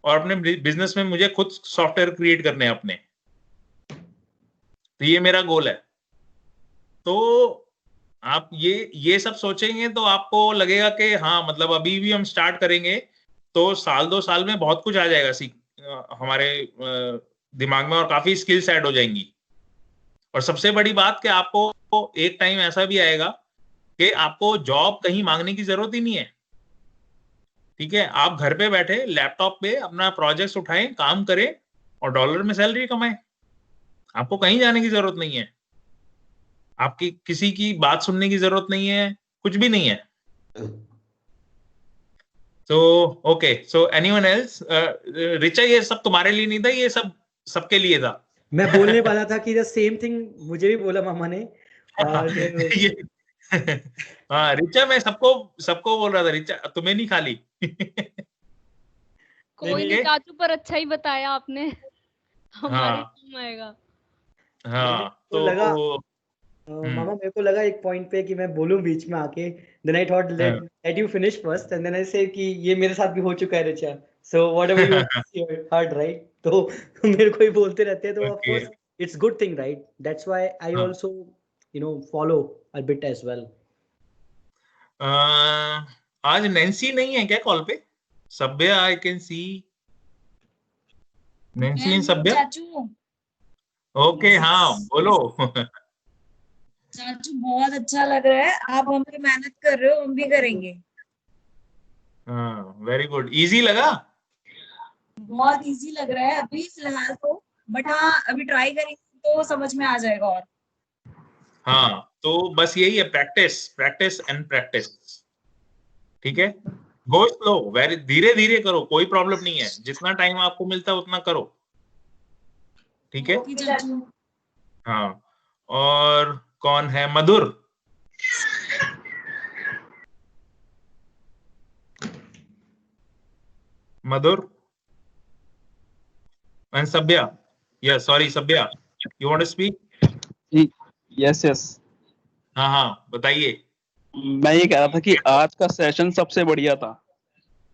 और अपने बिजनेस में मुझे खुद सॉफ्टवेयर क्रिएट करने हैं अपने, तो ये मेरा गोल है। तो आप ये सब सोचेंगे तो आपको लगेगा कि हाँ, मतलब अभी भी हम स्टार्ट करेंगे तो 1-2 साल में बहुत कुछ आ जाएगा हमारे दिमाग में, और काफी स्किल्स ऐड हो जाएंगी। और सबसे बड़ी बात कि आपको एक टाइम ऐसा भी आएगा कि आपको जॉब कहीं मांगने की जरूरत ही नहीं है, ठीक है। आप घर पे बैठे लैपटॉप पे अपना प्रोजेक्ट्स उठाएं, काम करें, और डॉलर में सैलरी कमाएं। आपको कहीं जाने की जरूरत नहीं है, आपकी किसी की बात सुनने की जरूरत नहीं है, कुछ भी नहीं है। तो okay, so anyone else? Richa, ये सब तुम्हारे लिए नहीं था, ये सब सबके लिए था। मैं बोलने वाला था कि द सेम थिंग मुझे भी बोला मामा ने। और हाँ रिचा, मैं सबको बोल रहा था, रिचा तुम्हें नहीं खाली। कोई नहीं चाचू, पर अच्छा ही बताया आपने, हमारे काम आएगा। हाँ, तो लगा मामा, मेरे को लगा एक पॉइंट पे कि मैं बोलूं बीच में आके, then I thought let you finish first and then I say कि ये मेरे साथ भी हो चुका है Richa, so whatever you heard, right? तो मेरे को ही बोलते रहते हैं, तो of course it's good thing, right? That's why I also follow a bit as well. आज नैंसी नहीं है क्या कॉल पे? Sabhya, I can see Nancy and Sabhya. चाचू ओके, हाँ बोलो। चाचू बहुत अच्छा लग रहा है, आप हम पे मेहनत कर रहे हो, हम भी करेंगे। हाँ, वेरी गुड। इजी लगा? बहुत इजी लग रहा है अभी फिलहाल तो, बट हाँ अभी ट्राई करेंगे तो समझ में आ जाएगा। और हाँ, तो बस यही है, प्रैक्टिस प्रैक्टिस एंड प्रैक्टिस। ठीक है, गो स्लो, वेरी धीरे धीरे करो, कोई प्रॉब्लम नहीं है, जितना टाइम आपको मिलता है उतना करो। ठीक है, ओके चाचू। हाँ। और कौन है? Madhur. Madhur and Sabhya, yes sorry Sabhya, you want to speak? Yes yes, हाँ हाँ बताइए। मैं ये कह रहा था कि आज का सेशन सबसे बढ़िया था।